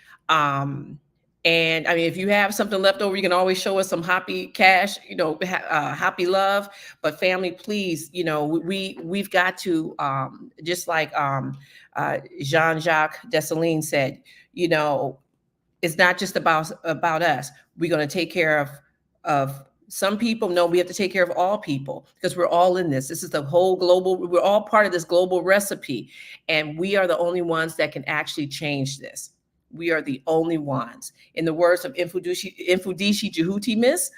And I mean, if you have something left over, you can always show us some HAPI cash, HAPI love. But family, please, we've got to, just like Jean-Jacques Dessalines said, it's not just about us. We're going to take care of some people. No, we have to take care of all people, because we're all in this. This is the whole we're all part of this global recipe. And we are the only ones that can actually change this. We are the only ones. In the words of Infudishi Jehuti Miss,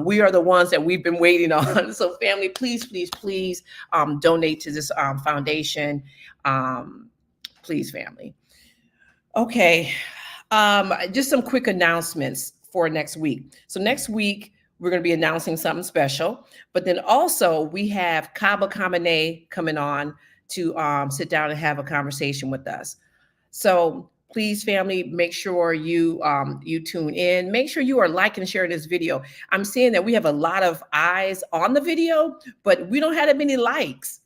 we are the ones that we've been waiting on. So family, please, please, please donate to this foundation. Please, family. Okay, just some quick announcements for next week. So next week, we're going to be announcing something special. But then also we have Kaba Kamene coming on to sit down and have a conversation with us. So please, family, make sure you tune in. Make sure you are liking and sharing this video. I'm seeing that we have a lot of eyes on the video, but we don't have that many likes.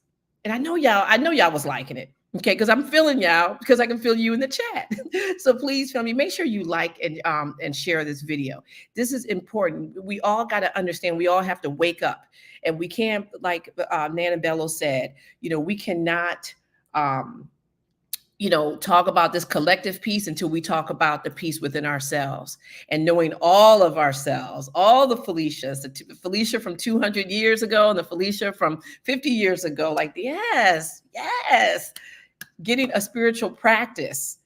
And I know y'all was liking it. Okay, because I'm feeling y'all, because I can feel you in the chat. So please, family, make sure you like and share this video. This is important. We all got to understand. We all have to wake up, and we can't, like Nana Bello said, we cannot, talk about this collective piece until we talk about the piece within ourselves, and knowing all of ourselves, all the Felicias, the Felicia from 200 years ago and the Felicia from 50 years ago. Like, yes. Getting a spiritual practice,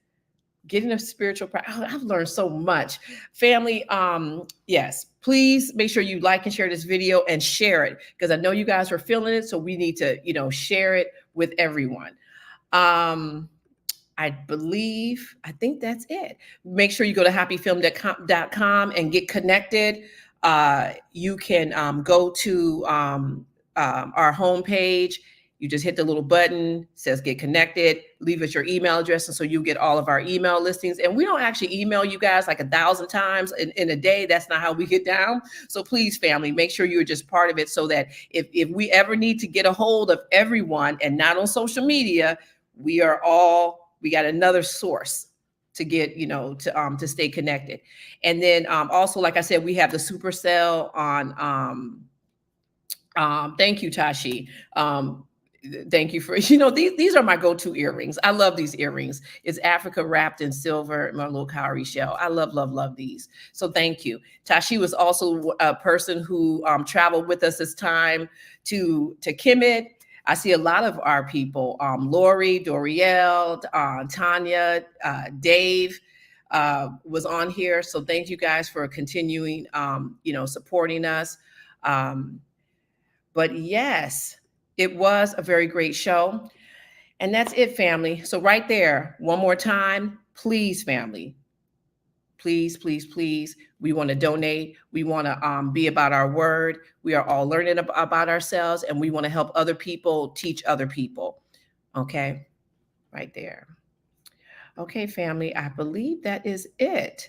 I've learned so much. Family, yes, please make sure you like and share this video and share it, because I know you guys are feeling it. So we need to, share it with everyone. I think that's it. Make sure you go to HAPIFILM.com and get connected. You can go to our homepage. You just hit the little button, says get connected, leave us your email address, and so you get all of our email listings. And we don't actually email you guys like 1,000 times in a day. That's not how we get down. So please, family, make sure you're just part of it, so that if we ever need to get a hold of everyone and not on social media, we got another source to get, to stay connected. And then also, like I said, we have the Supercell on, thank you, Tashi. Thank you for, these are my go-to earrings. I love these earrings. It's Africa wrapped in silver, my little cowrie shell. I love these. So thank you. Tashi was also a person who traveled with us this time to Kemet. I see a lot of our people, Lori, Dorielle, Tanya, Dave was on here. So thank you guys for continuing, supporting us. But yes, it was a very great show. And that's it, family. So right there, one more time, please, family, please, we want to donate. We want to be about our word. We are all learning about ourselves, and we want to help other people teach other people. Okay, right there. Okay, family, I believe that is it.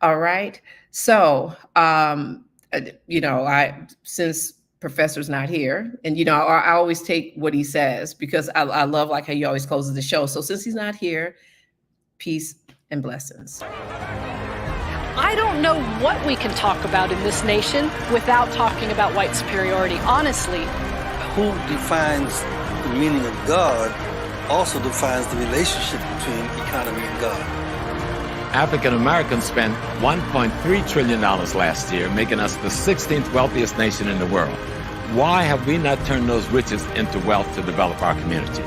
All right. So, since Professor's not here, and I always take what he says, because I love like how he always closes the show. So since he's not here, peace and blessings. I don't know what we can talk about in this nation without talking about white superiority, honestly. Who defines the meaning of God also defines the relationship between economy and God. African Americans spent $1.3 trillion last year, making us the 16th wealthiest nation in the world. Why have we not turned those riches into wealth to develop our community?